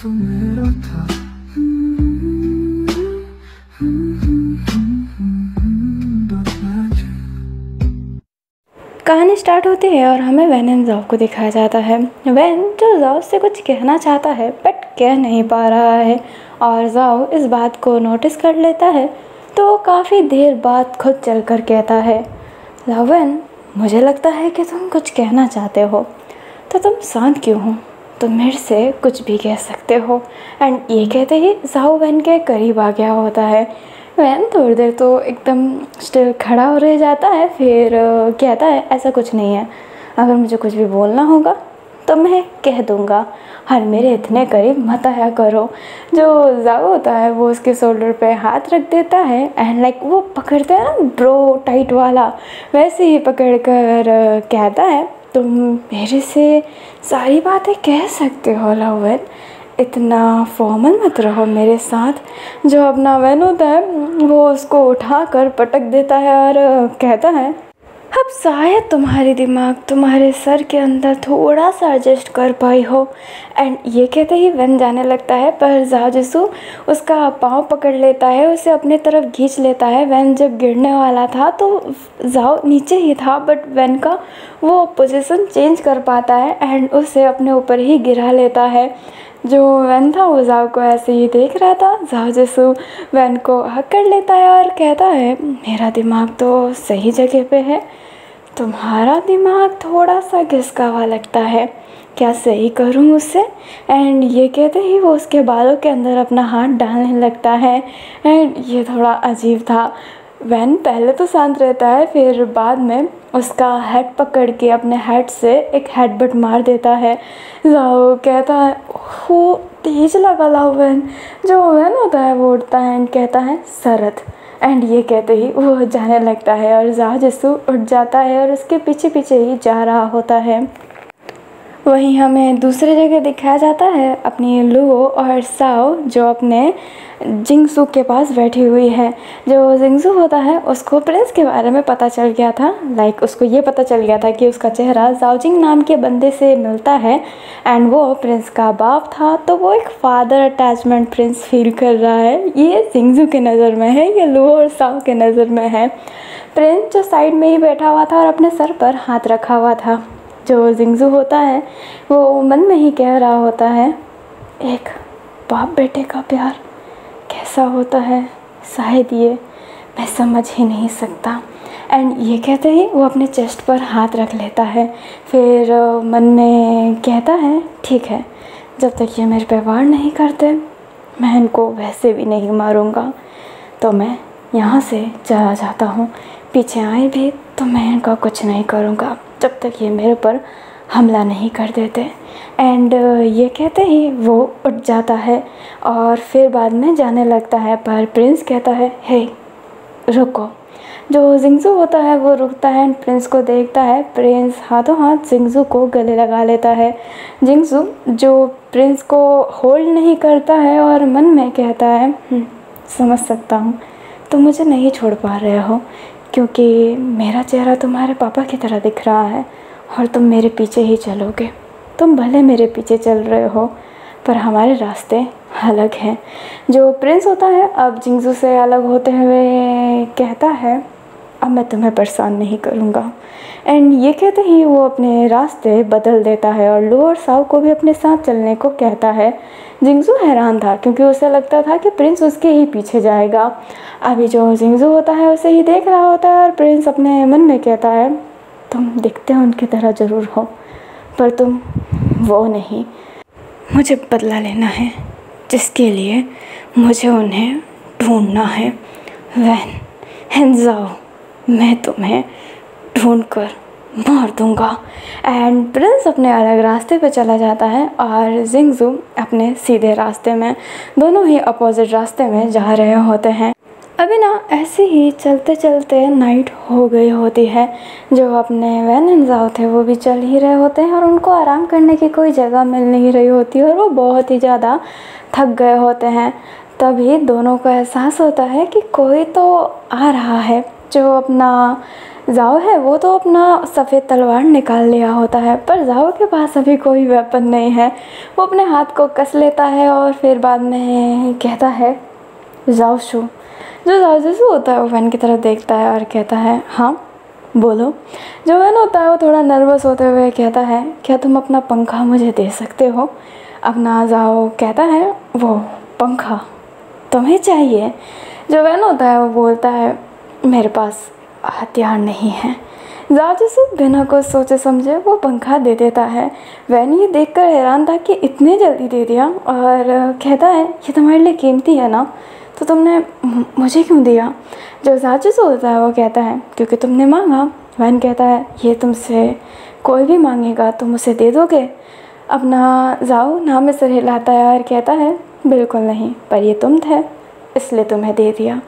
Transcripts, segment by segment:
तो मेरा था। कहानी स्टार्ट होती है और हमें वैन एंड ज़ाओ को दिखाया जाता है। वैन जो ज़ाओ से कुछ कहना चाहता है बट कह नहीं पा रहा है और ज़ाओ इस बात को नोटिस कर लेता है, तो वो काफ़ी देर बाद खुद चलकर कहता है, वैन, मुझे लगता है कि तुम कुछ कहना चाहते हो, तो तुम शांत क्यों हो? तुम मेरे से कुछ भी कह सकते हो। एंड ये कहते ही ज़ाओ वैन के करीब आ गया होता है। वैन थोड़ी देर तो एकदम स्टिल खड़ा हो रह जाता है, फिर कहता है, ऐसा कुछ नहीं है, अगर मुझे कुछ भी बोलना होगा तो मैं कह दूँगा, और मेरे इतने करीब मत आया करो। जो ज़ाओ होता है वो उसके शोल्डर पे हाथ रख देता है एंड लाइक वो पकड़ता है ना ब्रो टाइट वाला, वैसे ही पकड़ कर कहता है, तुम मेरे से सारी बातें कह सकते हो लवन, इतना फॉर्मल मत रहो मेरे साथ। जो अपना वैन होता है वो उसको उठा कर पटक देता है और कहता है, अब शायद तुम्हारी दिमाग तुम्हारे सर के अंदर थोड़ा सा एडजस्ट कर पाई हो। एंड ये कहते ही वैन जाने लगता है, पर ज़ाओ जिसू उसका पाँव पकड़ लेता है, उसे अपने तरफ खींच लेता है। वैन जब गिरने वाला था तो ज़ाओ नीचे ही था, बट वैन का वो पोजीशन चेंज कर पाता है एंड उसे अपने ऊपर ही गिरा लेता है। जो वैन था वो ज़ाओ को ऐसे ही देख रहा था। ज़ाओ जिसू वैन को हक कर लेता है और कहता है, मेरा दिमाग तो सही जगह पे है, तुम्हारा दिमाग थोड़ा सा घिसका हुआ लगता है, क्या सही करूं उससे? एंड ये कहते ही वो उसके बालों के अंदर अपना हाथ डालने लगता है एंड ये थोड़ा अजीब था। वैन पहले तो शांत रहता है, फिर बाद में उसका हेड पकड़ के अपने हेड से एक हेडबट मार देता है। ज़ाओ कहता है, वो तेज लगा वैन। जो वैन होता है वो उठता है एंड कहता है, शरत। एंड ये कहते ही वो जाने लगता है और ज़ाओ जिसू उठ जाता है और उसके पीछे पीछे ही जा रहा होता है। वहीं हमें दूसरी जगह दिखाया जाता है अपनी लुओ और साओ, जो अपने जिंगसू के पास बैठी हुई है। जो जिंगसू होता है उसको प्रिंस के बारे में पता चल गया था, लाइक उसको ये पता चल गया था कि उसका चेहरा ज़ाओजिंग नाम के बंदे से मिलता है एंड वो प्रिंस का बाप था, तो वो एक फादर अटैचमेंट प्रिंस फील कर रहा है। ये जिंगसू के नज़र में है, ये लुओ और साओ के नज़र में है। प्रिंस जो साइड में ही बैठा हुआ था और अपने सर पर हाथ रखा हुआ था। जो जिंगसू होता है वो मन में ही कह रहा होता है, एक बाप बेटे का प्यार कैसा होता है, शायद ये मैं समझ ही नहीं सकता। एंड ये कहते ही वो अपने चेस्ट पर हाथ रख लेता है, फिर मन में कहता है, ठीक है, जब तक ये मेरे पे वार नहीं करते मैं इनको वैसे भी नहीं मारूंगा, तो मैं यहाँ से चला जाता हूँ। पीछे आए भी तो मैं इनका कुछ नहीं करूँगा जब तक ये मेरे पर हमला नहीं कर देते। एंड ये कहते ही वो उठ जाता है और फिर बाद में जाने लगता है, पर प्रिंस कहता है, हे रुको। जो जिंगसू होता है वो रुकता है एंड प्रिंस को देखता है। प्रिंस हाथों हाथ जिंगसू को गले लगा लेता है। जिंगसू जो प्रिंस को होल्ड नहीं करता है और मन में कहता है, समझ सकता हूँ तुम मुझे नहीं छोड़ पा रहे हो, क्योंकि मेरा चेहरा तुम्हारे पापा की तरह दिख रहा है और तुम मेरे पीछे ही चलोगे। तुम भले मेरे पीछे चल रहे हो पर हमारे रास्ते अलग हैं। जो प्रिंस होता है अब जिंगसू से अलग होते हुए कहता है, अब मैं तुम्हें परेशान नहीं करूँगा। एंड ये कहते ही वो अपने रास्ते बदल देता है और लुओ और साओ को भी अपने साथ चलने को कहता है। जिंगसू हैरान था क्योंकि उसे लगता था कि प्रिंस उसके ही पीछे जाएगा। अभी जो जिंगसू होता है उसे ही देख रहा होता है और प्रिंस अपने मन में कहता है, तुम दिखते हो उनकी तरह ज़रूर हो पर तुम वो नहीं। मुझे बदला लेना है जिसके लिए मुझे उन्हें ढूंढना है। वैन एंड ज़ाओ, मैं तुम्हें ढूंढ कर मार दूंगा। एंड प्रिंस अपने अलग रास्ते पे चला जाता है और जिंगसू अपने सीधे रास्ते में, दोनों ही अपोजिट रास्ते में जा रहे होते हैं। अभी ना ऐसे ही चलते चलते नाइट हो गई होती है। जो अपने वैन एंड ज़ाओ थे वो भी चल ही रहे होते हैं और उनको आराम करने की कोई जगह मिल नहीं रही होती और वो बहुत ही ज़्यादा थक गए होते हैं। तभी दोनों को एहसास होता है कि कोई तो आ रहा है। जो अपना जाओ है वो तो अपना सफ़ेद तलवार निकाल लिया होता है, पर जाओ के पास अभी कोई वेपन नहीं है। वो अपने हाथ को कस लेता है और फिर बाद में कहता है जाओ शू। जो जाओ जैसे होता है वो वैन की तरफ देखता है और कहता है हाँ बोलो। जो वैन होता है वो थोड़ा नर्वस होते हुए कहता है क्या तुम अपना पंखा मुझे दे सकते हो। अपना जाओ कहता है वो पंखा तुम्हें चाहिए। जो वैन होता है वो बोलता है मेरे पास हथियार नहीं है। जाओ जैसे बिना कुछ सोचे समझे वो पंखा दे देता है। वैन ये देखकर हैरान था कि इतने जल्दी दे दिया और कहता है ये तुम्हारे लिए कीमती है ना, तो तुमने मुझे क्यों दिया। जो जाजूस होता है वो कहता है क्योंकि तुमने मांगा। वैन कहता है ये तुमसे कोई भी मांगेगा तुम उसे दे दोगे। अपना जाओ नाम में सिर हिलाता है और कहता है बिल्कुल नहीं, पर ये तुम थे इसलिए तुम्हें दे दिया।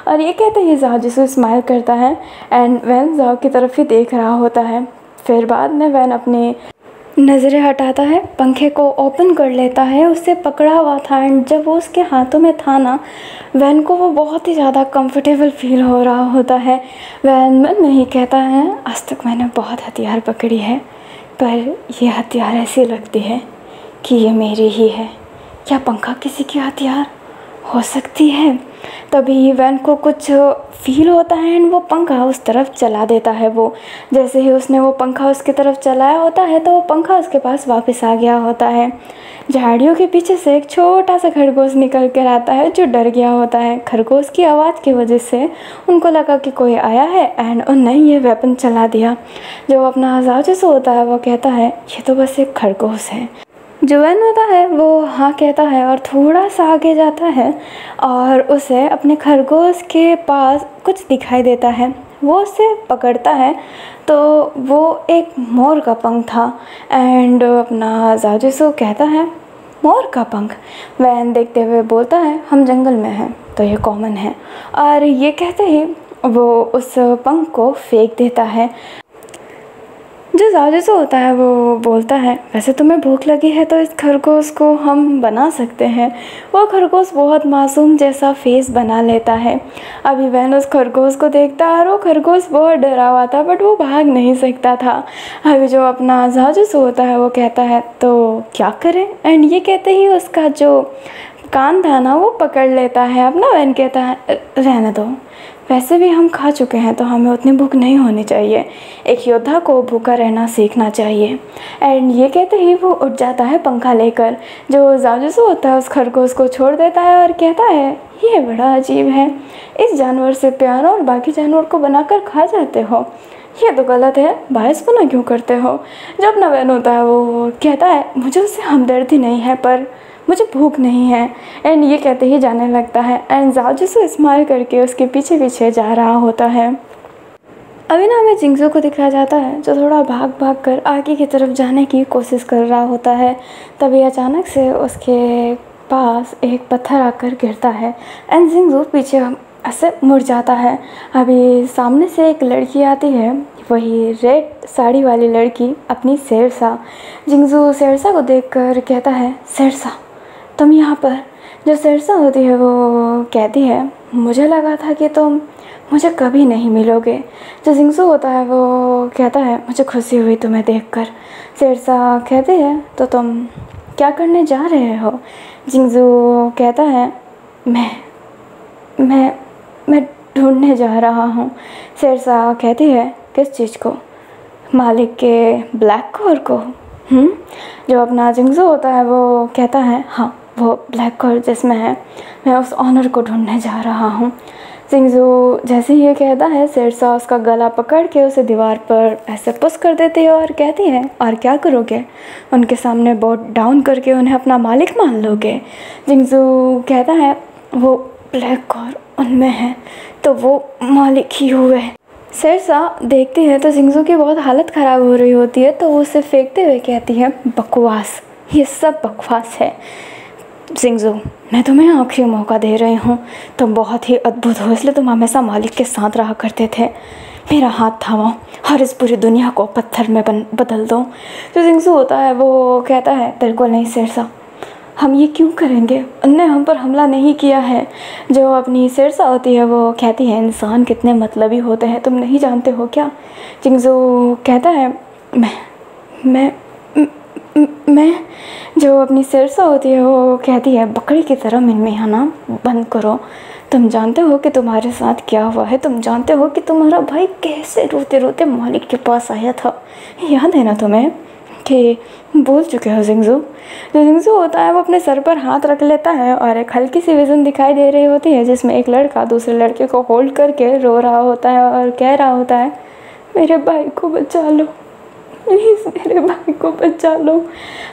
और ये कहते ही जाओ जिसको स्माइल करता है एंड वैन जाओ की तरफ ही देख रहा होता है। फिर बाद में वैन अपनी नज़रें हटाता है, पंखे को ओपन कर लेता है। उससे पकड़ा हुआ था एंड जब वो उसके हाथों में था ना, वैन को वो बहुत ही ज़्यादा कंफर्टेबल फील हो रहा होता है। वैन मन में ही कहता है आज तक मैंने बहुत हथियार पकड़ी है, पर ये हथियार ऐसी लगती है कि ये मेरी ही है। क्या पंखा किसी की हथियार हो सकती है। तभी वैन को कुछ फील होता है एंड वो पंखा उस तरफ चला देता है। वो जैसे ही उसने वो पंखा उसकी तरफ चलाया होता है तो वो पंखा उसके पास वापस आ गया होता है। झाड़ियों के पीछे से एक छोटा सा खरगोश निकल कर आता है जो डर गया होता है। खरगोश की आवाज़ की वजह से उनको लगा कि कोई आया है एंड उनने ये वेपन चला दिया। जो अपना आज़ाद जैसा होता है वो कहता है ये तो बस एक खरगोश है। जो वैन होता है वो हाँ कहता है और थोड़ा सा आगे जाता है और उसे अपने खरगोश के पास कुछ दिखाई देता है। वो उसे पकड़ता है तो वो एक मोर का पंख था एंड अपना जाजूसो कहता है मोर का पंख। वैन देखते हुए बोलता है हम जंगल में हैं तो ये कॉमन है। और ये कहते ही वो उस पंख को फेंक देता है। जो जाजूसो होता है वो बोलता है वैसे तुम्हें भूख लगी है तो इस खरगोश को हम बना सकते हैं। वो खरगोश बहुत मासूम जैसा फेस बना लेता है। अभी वैन उस खरगोश को देखता है और वो खरगोश बहुत डरा हुआ था बट वो भाग नहीं सकता था। अभी जो अपना जाजूसो होता है वो कहता है तो क्या करें, एंड ये कहते ही उसका जो कान था ना वो पकड़ लेता है अपना। वैन कहता है रहने दो, वैसे भी हम खा चुके हैं तो हमें उतनी भूख नहीं होनी चाहिए। एक योद्धा को भूखा रहना सीखना चाहिए। एंड ये कहते ही वो उठ जाता है पंखा लेकर। जो जाजूसो होता है उस खरगोश को छोड़ देता है और कहता है ये बड़ा अजीब है, इस जानवर से प्यार और बाकी जानवर को बनाकर खा जाते हो, ये तो गलत है, बायसपना क्यों करते हो। जब अपना वैन होता है वो कहता है मुझे उससे हमदर्दी नहीं है पर मुझे भूख नहीं है। एंड ये कहते ही जाने लगता है एंड जाजूसो स्माइल करके उसके पीछे पीछे जा रहा होता है। अभी ना हमें जिंगजू को दिखाया जाता है जो थोड़ा भाग भाग कर आगे की तरफ जाने की कोशिश कर रहा होता है। तभी अचानक से उसके पास एक पत्थर आकर गिरता है एंड जिंगजू पीछे ऐसे मुड़ जाता है। अभी सामने से एक लड़की आती है, वही रेड साड़ी वाली लड़की अपनी शेरसा। जिंगजू शेरसा को देखकर कहता है शेरसा तुम यहाँ पर। जो शेरसा होती है वो कहती है मुझे लगा था कि तुम मुझे कभी नहीं मिलोगे। जो जिंगजू होता है वो कहता है मुझे खुशी हुई तुम्हें देखकर। शेरसा कहती है तो तुम क्या करने जा रहे हो। जिंगजू कहता है मैं ढूंढने जा रहा हूँ। शेरसा कहती है किस चीज़ को, मालिक के ब्लैक कोर को। जो अपना जिंगजू होता है वो कहता है हाँ वो ब्लैक कोर जिसमें है, मैं उस ऑनर को ढूंढने जा रहा हूँ। जिंगजू जैसे ही ये कहता है शेरसा उसका गला पकड़ के उसे दीवार पर ऐसे पुश कर देती है और कहती है और क्या करोगे, उनके सामने बोट डाउन करके उन्हें अपना मालिक मान लोगे। जिंगजू कहता है वो ब्लैक कोर उनमें है तो वो मालिक ही हुए। शेरसा देखती है तो जिंगजू की बहुत हालत ख़राब हो रही होती है तो वो उसे फेंकते हुए कहती है बकवास, ये सब बकवास है। जिंगजू मैं तुम्हें आखिरी मौका दे रही हूँ, तुम बहुत ही अद्भुत हो इसलिए तुम हमेशा मालिक के साथ रहा करते थे। मेरा हाथ थामो और इस पूरी दुनिया को पत्थर में बदल दो। जो जिंगजू होता है वो कहता है बिल्कुल नहीं शेरसा, हम ये क्यों करेंगे, उनने हम पर हमला नहीं किया है। जो अपनी सिरसा होती है वो कहती है इंसान कितने मतलबी होते हैं, तुम नहीं जानते हो क्या। जिंगजू कहता है मैं मैं जो अपनी सिरसा होती है वो कहती है बकरी की तरह मिनमियाना बंद करो। तुम जानते हो कि तुम्हारे साथ क्या हुआ है, तुम जानते हो कि तुम्हारा भाई कैसे रोते रोते मालिक के पास आया था, याद है ना तुम्हें कि भूल चुके हो जिंगजू। जो जिंगजू होता है वो अपने सर पर हाथ रख लेता है और एक हल्की सी विज़न दिखाई दे रही होती है जिसमें एक लड़का दूसरे लड़के को होल्ड करके रो रहा होता है और कह रहा होता है मेरे भाई को बचा लो, प्लीज़ मेरे भाई को बचा लो।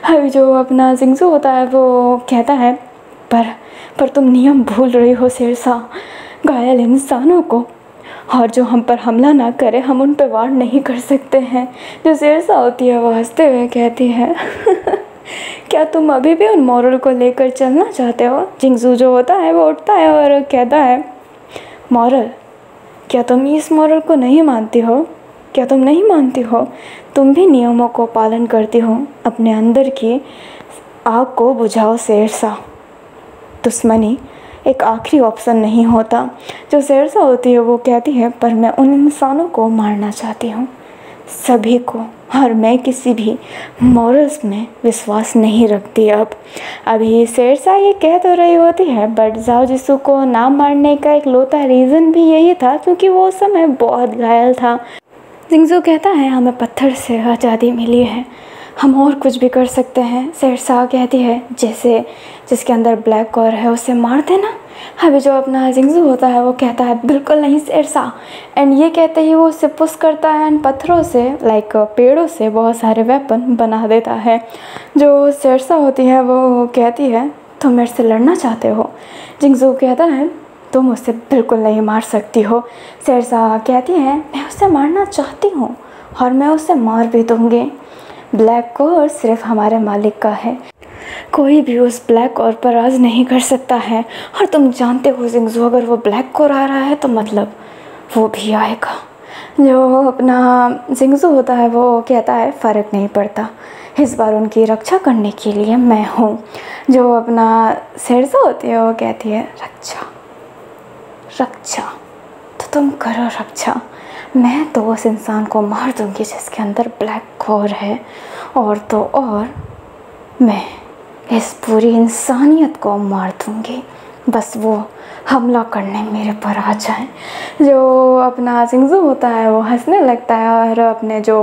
अभी जो अपना जिंगजू होता है वो कहता है पर तुम नियम भूल रही हो शेरशाह, घायल इंसानों को और जो हम पर हमला ना करे हम उन पर वार नहीं कर सकते हैं। जो शेरशाह होती है वो हंसते हुए कहती है क्या तुम अभी भी उन मॉरल को लेकर चलना चाहते हो। जिंगजू जो होता है वो उठता है और कहता है मॉरल, क्या तुम इस मॉरल को नहीं मानती हो, क्या तुम नहीं मानती हो, तुम भी नियमों को पालन करती हो, अपने अंदर की आग को बुझाओ शेरशाह। दुश्मनी एक आखिरी ऑप्शन नहीं होता। जो शेरशाह होती है वो कहती है पर मैं उन इंसानों को मारना चाहती हूँ, सभी को, और मैं किसी भी मॉरल्स में विश्वास नहीं रखती। अभी शेरशाह ये कह तो रही होती है बट जाओ जिसू को ना मारने का एक लौता रीज़न भी यही था क्योंकि वो उस समय बहुत घायल था। जिंगजू कहता है हमें पत्थर से आज़ादी मिली है, हम और कुछ भी कर सकते हैं। शेरशाह कहती है जैसे जिसके अंदर ब्लैक कॉर है उसे मार देना। अभी जो अपना जिंगजू होता है वो कहता है बिल्कुल नहीं शेरशाह, एंड ये कहते ही वो उसे पुश करता है एंड पत्थरों से लाइक पेड़ों से बहुत सारे वेपन बना देता है। जो शेरशाह होती है वो कहती है तुम मेरे से लड़ना चाहते हो। जिंगजू कहता है तुम उसे बिल्कुल नहीं मार सकती हो। शेरशाह कहती है मैं उसे मारना चाहती हूँ और मैं उसे मार भी दूँगी। ब्लैक कॉर सिर्फ हमारे मालिक का है, कोई भी उस ब्लैक कॉर पर राज नहीं कर सकता है। और तुम जानते हो जिंगजू अगर वो ब्लैक कॉर आ रहा है तो मतलब वो भी आएगा। जो अपना जिंगजू होता है वो कहता है फ़र्क नहीं पड़ता, इस बार उनकी रक्षा करने के लिए मैं हूँ। जो अपना शेरशाह होती है वो कहती है रक्षा तो तुम करो रक्षा, मैं तो उस इंसान को मार दूंगी जिसके अंदर ब्लैक कॉर है, और तो और मैं इस पूरी इंसानियत को मार दूंगी, बस वो हमला करने मेरे पर आ जाए। जो अपना जिंगजू होता है वो हंसने लगता है और अपने जो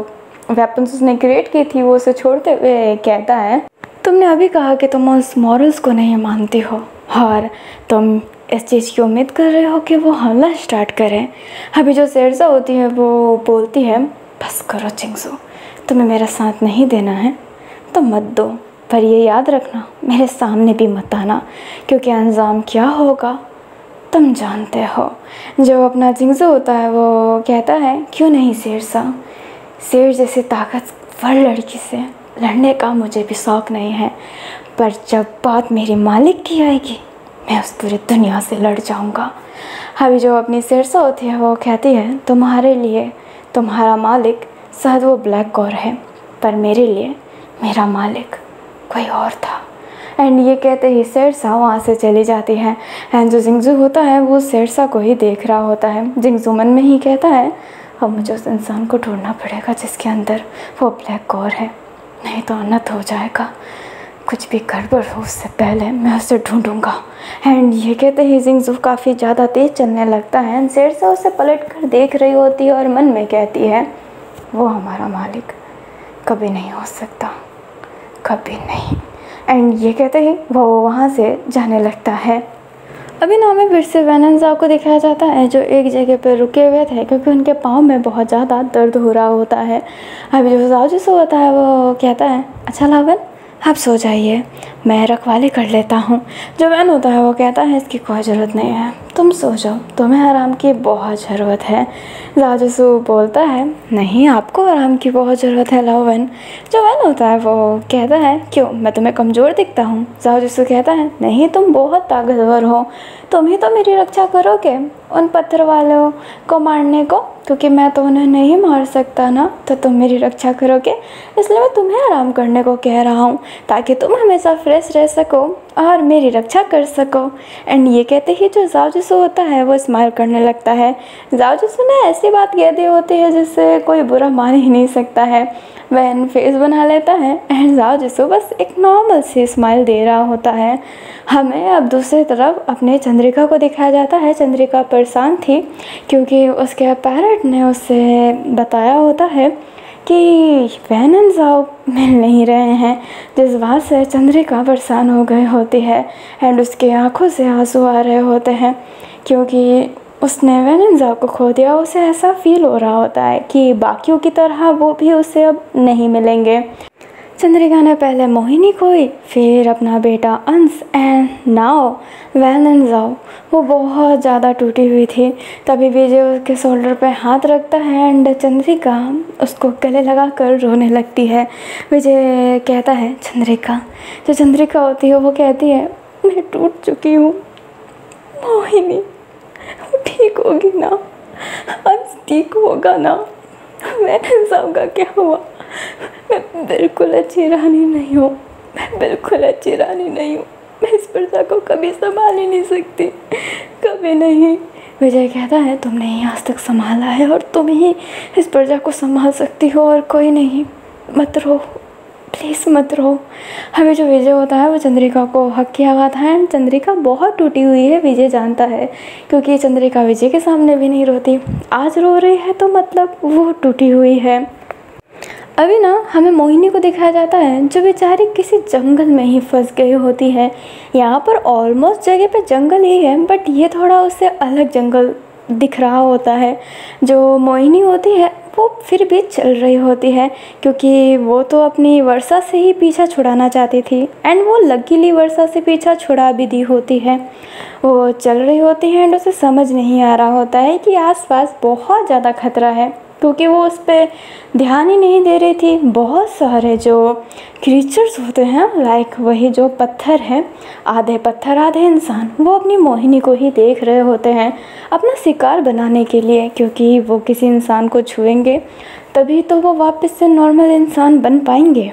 वेपन्स उसने क्रिएट की थी वो उसे छोड़ते हुए कहता है तुमने अभी कहा कि तुम उस मॉरल्स को नहीं मानती हो और तुम इस चीज़ की उम्मीद कर रहे हो कि वो हमला स्टार्ट करें। अभी जो शेरशाह होती है वो बोलती है बस करो जिंगजू, तुम्हें मेरा साथ नहीं देना है तो मत दो, पर ये याद रखना मेरे सामने भी मत आना क्योंकि अंजाम क्या होगा तुम जानते हो। जो अपना जिंगजू होता है वो कहता है क्यों नहीं शेरशाह, शेर जैसी ताकतवर लड़की से लड़ने का मुझे भी शौक़ नहीं है, पर जब बात मेरे मालिक की आएगी मैं उस पूरी दुनिया से लड़ जाऊंगा। अभी जो अपनी शेरशाह होती है वो कहती है तुम्हारे लिए तुम्हारा मालिक शायद वो ब्लैक कॉर है, पर मेरे लिए मेरा मालिक कोई और था। एंड ये कहते ही शेरशाह वहाँ से चली जाती है। एंड जो जिंगजू होता है वो शेरशाह को ही देख रहा होता है। जिंगजू मन में ही कहता है अब मुझे उस इंसान को ढूंढना पड़ेगा जिसके अंदर वो ब्लैक कॉर है, नहीं तो अनर्थ हो जाएगा, कुछ भी गड़बड़ हो उससे पहले मैं उसे ढूंढूंगा। एंड ये कहते ही जिंगजू काफ़ी ज़्यादा तेज़ चलने लगता है। एंड शेरशाह उसे पलट कर देख रही होती है और मन में कहती है वो हमारा मालिक कभी नहीं हो सकता, कभी नहीं। एंड ये कहते ही वो वहाँ से जाने लगता है। अभी ना हमें फिर से वैन एंड ज़ाओ को दिखाया जाता है जो एक जगह पर रुके हुए थे क्योंकि उनके पाँव में बहुत ज़्यादा दर्द हो रहा होता है। अभी जो ज़ाओ जिसो होता है वो कहता है अच्छा लावन आप सो जाइए, मैं रखवाली कर लेता हूँ। जो वैन होता है वो कहता है इसकी कोई ज़रूरत नहीं है, तुम सो जाओ, तुम्हें आराम की बहुत ज़रूरत है। ज़ाओ जिसो बोलता है नहीं आपको आराम की बहुत ज़रूरत है लावन। जो वैन होता है वो कहता है क्यों मैं तुम्हें कमज़ोर दिखता हूँ। ज़ाओ जिसो कहता है नहीं तुम बहुत ताकतवर हो, तुम ही तो मेरी रक्षा करोगे उन पत्थर वालों को मारने को क्योंकि मैं तो उन्हें नहीं मार सकता ना, तो तुम मेरी रक्षा करोगे, इसलिए मैं तुम्हें आराम करने को कह रहा हूँ, ताकि तुम हमेशा फ्रेश रह सको और मेरी रक्षा कर सको। एंड ये कहते ही जो ज़ाओ जिसु होता है वो स्माइल करने लगता है। ज़ाओ जिसु ने ऐसी बात कह दी होती है जिससे कोई बुरा मान ही नहीं सकता है। वैन फेस बना लेता है एंड ज़ाओ जिसु बस एक नॉर्मल सी स्माइल दे रहा होता है। हमें अब दूसरी तरफ अपने चंद्रिका को दिखाया जाता है। चंद्रिका परेशान थी क्योंकि उसके पेरेंट ने उससे बताया होता है कि वैन एंड ज़ाओ मिल नहीं रहे हैं, जिस बात से चंद्रिका परेशान हो गई होती है एंड उसकी आंखों से आंसू आ रहे होते हैं क्योंकि उसने वैन एंड ज़ाओ को खो दिया। उसे ऐसा फील हो रहा होता है कि बाकियों की तरह वो भी उससे अब नहीं मिलेंगे। चंद्रिका ने पहले मोहिनी खोई, फिर अपना बेटा अंश and now when and Zhao. वो बहुत ज़्यादा टूटी हुई थी। तभी विजय उसके शोल्डर पे हाथ रखता है एंड चंद्रिका उसको गले लगा कर रोने लगती है। विजय कहता है चंद्रिका, जो चंद्रिका होती है वो कहती है मैं टूट चुकी हूँ, मोहिनी वो ठीक होगी ना, अंश ठीक होगा ना, वैन एंड ज़ाओ का क्या हुआ, मैं बिल्कुल अच्छी रानी नहीं हूँ, मैं बिल्कुल अच्छी रानी नहीं हूँ, मैं इस प्रजा को कभी संभाल ही नहीं सकती, कभी नहीं। विजय कहता है तुमने ही आज तक संभाला है और तुम ही इस प्रजा को संभाल सकती हो और कोई नहीं, मत रो, प्लीज़ मत रो। अभी जो विजय होता है वो चंद्रिका को हक किया हुआ था एंड चंद्रिका बहुत टूटी हुई है, विजय जानता है, क्योंकि चंद्रिका विजय के सामने भी नहीं रोती। आज रो रही है तो मतलब वो टूटी हुई है। अभी ना हमें मोहिनी को दिखाया जाता है जो बेचारी किसी जंगल में ही फंस गई होती है। यहाँ पर ऑलमोस्ट जगह पे जंगल ही है बट ये थोड़ा उससे अलग जंगल दिख रहा होता है। जो मोहिनी होती है वो फिर भी चल रही होती है क्योंकि वो तो अपनी वर्षा से ही पीछा छुड़ाना चाहती थी एंड वो लकीली वर्षा से पीछा छुड़ा भी दी होती है। वो चल रही होती है एंड उसे समझ नहीं आ रहा होता है कि आसपास बहुत ज़्यादा खतरा है क्योंकि वो उस पर ध्यान ही नहीं दे रही थी। बहुत सारे जो क्रीचर्स होते हैं लाइक वही जो पत्थर हैं, आधे पत्थर आधे इंसान, वो अपनी मोहिनी को ही देख रहे होते हैं अपना शिकार बनाने के लिए, क्योंकि वो किसी इंसान को छुएंगे तभी तो वो वापस से नॉर्मल इंसान बन पाएंगे।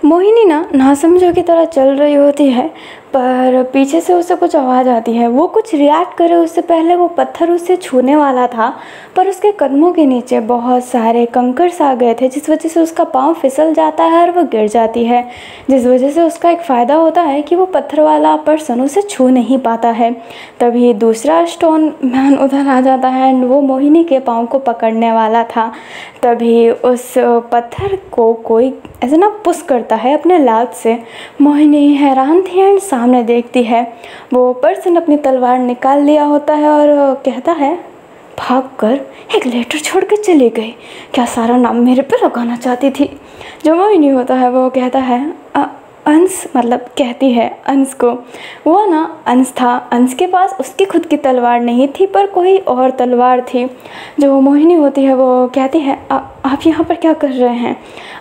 मोहिनी ना नासमझों की तरह चल रही होती है पर पीछे से उसे कुछ आवाज़ आती है। वो कुछ रिएक्ट करे उससे पहले वो पत्थर उसे छूने वाला था पर उसके कदमों के नीचे बहुत सारे कंकर्स आ गए थे जिस वजह से उसका पाँव फिसल जाता है और वो गिर जाती है, जिस वजह से उसका एक फ़ायदा होता है कि वो पत्थर वाला पर्सन उसे छू नहीं पाता है। तभी दूसरा स्टोन मैन उधर आ जाता है एंड वो मोहिनी के पाँव को पकड़ने वाला था। तभी उस पत्थर को कोई ऐसे ना पुश करता है अपने लात से। मोहिनी हैरान थी एंड सामने देखती है वो पर्सन अपनी तलवार निकाल लिया होता है और कहता है भागकर एक लेटर छोड़ के चली गई, क्या सारा नाम मेरे पे लगाना चाहती थी। जो मोहिनी होता है वो कहता है अंश, मतलब कहती है अंश को, वो ना अंश था, अंश के पास उसकी खुद की तलवार नहीं थी पर कोई और तलवार थी। जो मोहिनी होती है वो कहती है आप यहाँ पर क्या कर रहे हैं।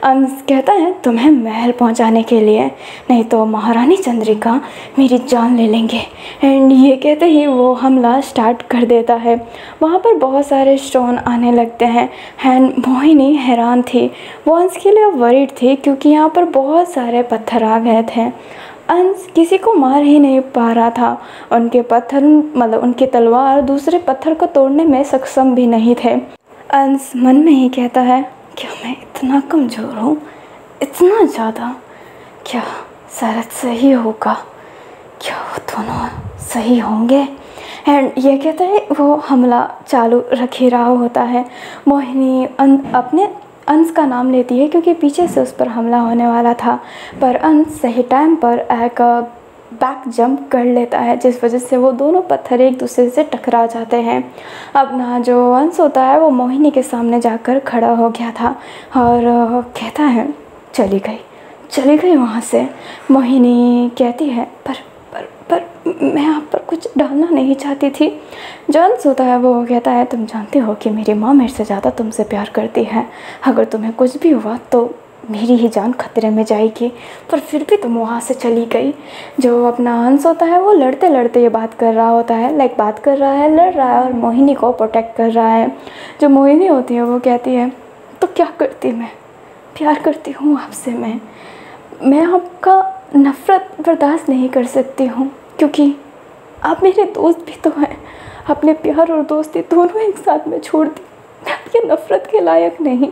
अंश कहता है तुम्हें महल पहुँचाने के लिए, नहीं तो महारानी चंद्रिका मेरी जान ले लेंगे। एंड ये कहते ही वो हमला स्टार्ट कर देता है। वहाँ पर बहुत सारे स्टोन आने लगते हैं एंड मोहिनी हैरान थी, वो अंश के लिए वरीड थी क्योंकि यहाँ पर बहुत सारे पत्थर आ गए थे। अंश किसी को मार ही नहीं पा रहा था, उनके पत्थर मतलब उनकी तलवार दूसरे पत्थर को तोड़ने में सक्षम भी नहीं थे। अंश मन में ही कहता है क्या मैं इतना कमज़ोर हूँ, इतना ज़्यादा, क्या शरद सही होगा, क्या वो दोनों सही होंगे। एंड ये कहते हैं वो हमला चालू रख ही रहा होता है। मोहिनी अपने अंश का नाम लेती है क्योंकि पीछे से उस पर हमला होने वाला था पर अंश सही टाइम पर एक बैक जंप कर लेता है जिस वजह से वो दोनों पत्थर एक दूसरे से टकरा जाते हैं। अब ना जो अंश होता है वो मोहिनी के सामने जाकर खड़ा हो गया था और कहता है चली गई वहाँ से। मोहिनी कहती है पर मैं आप पर कुछ डालना नहीं चाहती थी। जो अंश होता है वो कहता है तुम जानते हो कि मेरी माँ मेरे से ज़्यादा तुमसे प्यार करती है, अगर तुम्हें कुछ भी हुआ तो मेरी ही जान खतरे में जाएगी। पर फिर भी तुम वहाँ से चली गई। जो अपना अंश होता है वो लड़ते लड़ते ये बात कर रहा होता है, बात कर रहा है, लड़ रहा है और मोहिनी को प्रोटेक्ट कर रहा है। जो मोहिनी होती है वो कहती है तो क्या करती, मैं प्यार करती हूँ आपसे, मैं आपका नफ़रत बर्दाश्त नहीं कर सकती हूँ, क्योंकि आप मेरे दोस्त भी तो हैं। आपने प्यार और दोस्ती दोनों एक साथ में छोड़ दी। मैं आपके नफ़रत के लायक नहीं,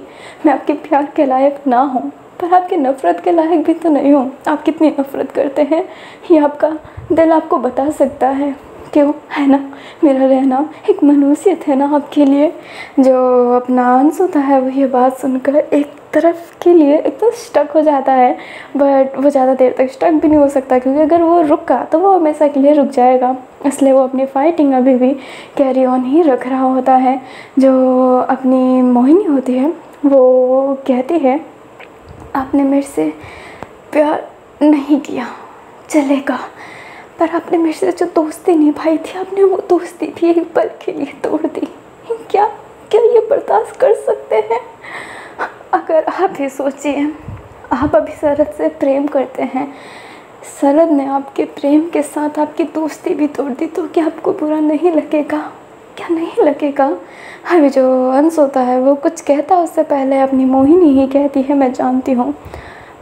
मैं आपके प्यार के लायक ना हूँ, पर आपके नफ़रत के लायक भी तो नहीं हूँ। आप कितनी नफ़रत करते हैं ये आपका दिल आपको बता सकता है, क्यों है ना। मेरा रहना एक मनुष्यत है ना आपके लिए। जो अपना अंश होता है वो ये बात सुनकर एक तरफ के लिए एकदम स्टक हो जाता है, बट वो ज़्यादा देर तक स्टक भी नहीं हो सकता, क्योंकि अगर वो रुका तो वो हमेशा के लिए रुक जाएगा। इसलिए वो अपनी फ़ाइटिंग अभी भी कैरी ऑन ही रख रहा होता है। जो अपनी मोहिनी होती है वो कहती है आपने मेरे से प्यार नहीं किया चलेगा, पर आपने मेरे से जो दोस्ती निभाई थी, आपने वो दोस्ती भी एक पल के लिए तोड़ दी। क्या क्या ये बर्दाश्त कर सकते हैं? अगर आप ही सोचिए, आप अभी शरद से प्रेम करते हैं, शरद ने आपके प्रेम के साथ आपकी दोस्ती भी तोड़ दी, तो क्या आपको बुरा नहीं लगेगा? क्या नहीं लगेगा? अभी जो अंश होता है वो कुछ कहता है उससे पहले अपनी मोहिनी ही कहती है मैं जानती हूँ,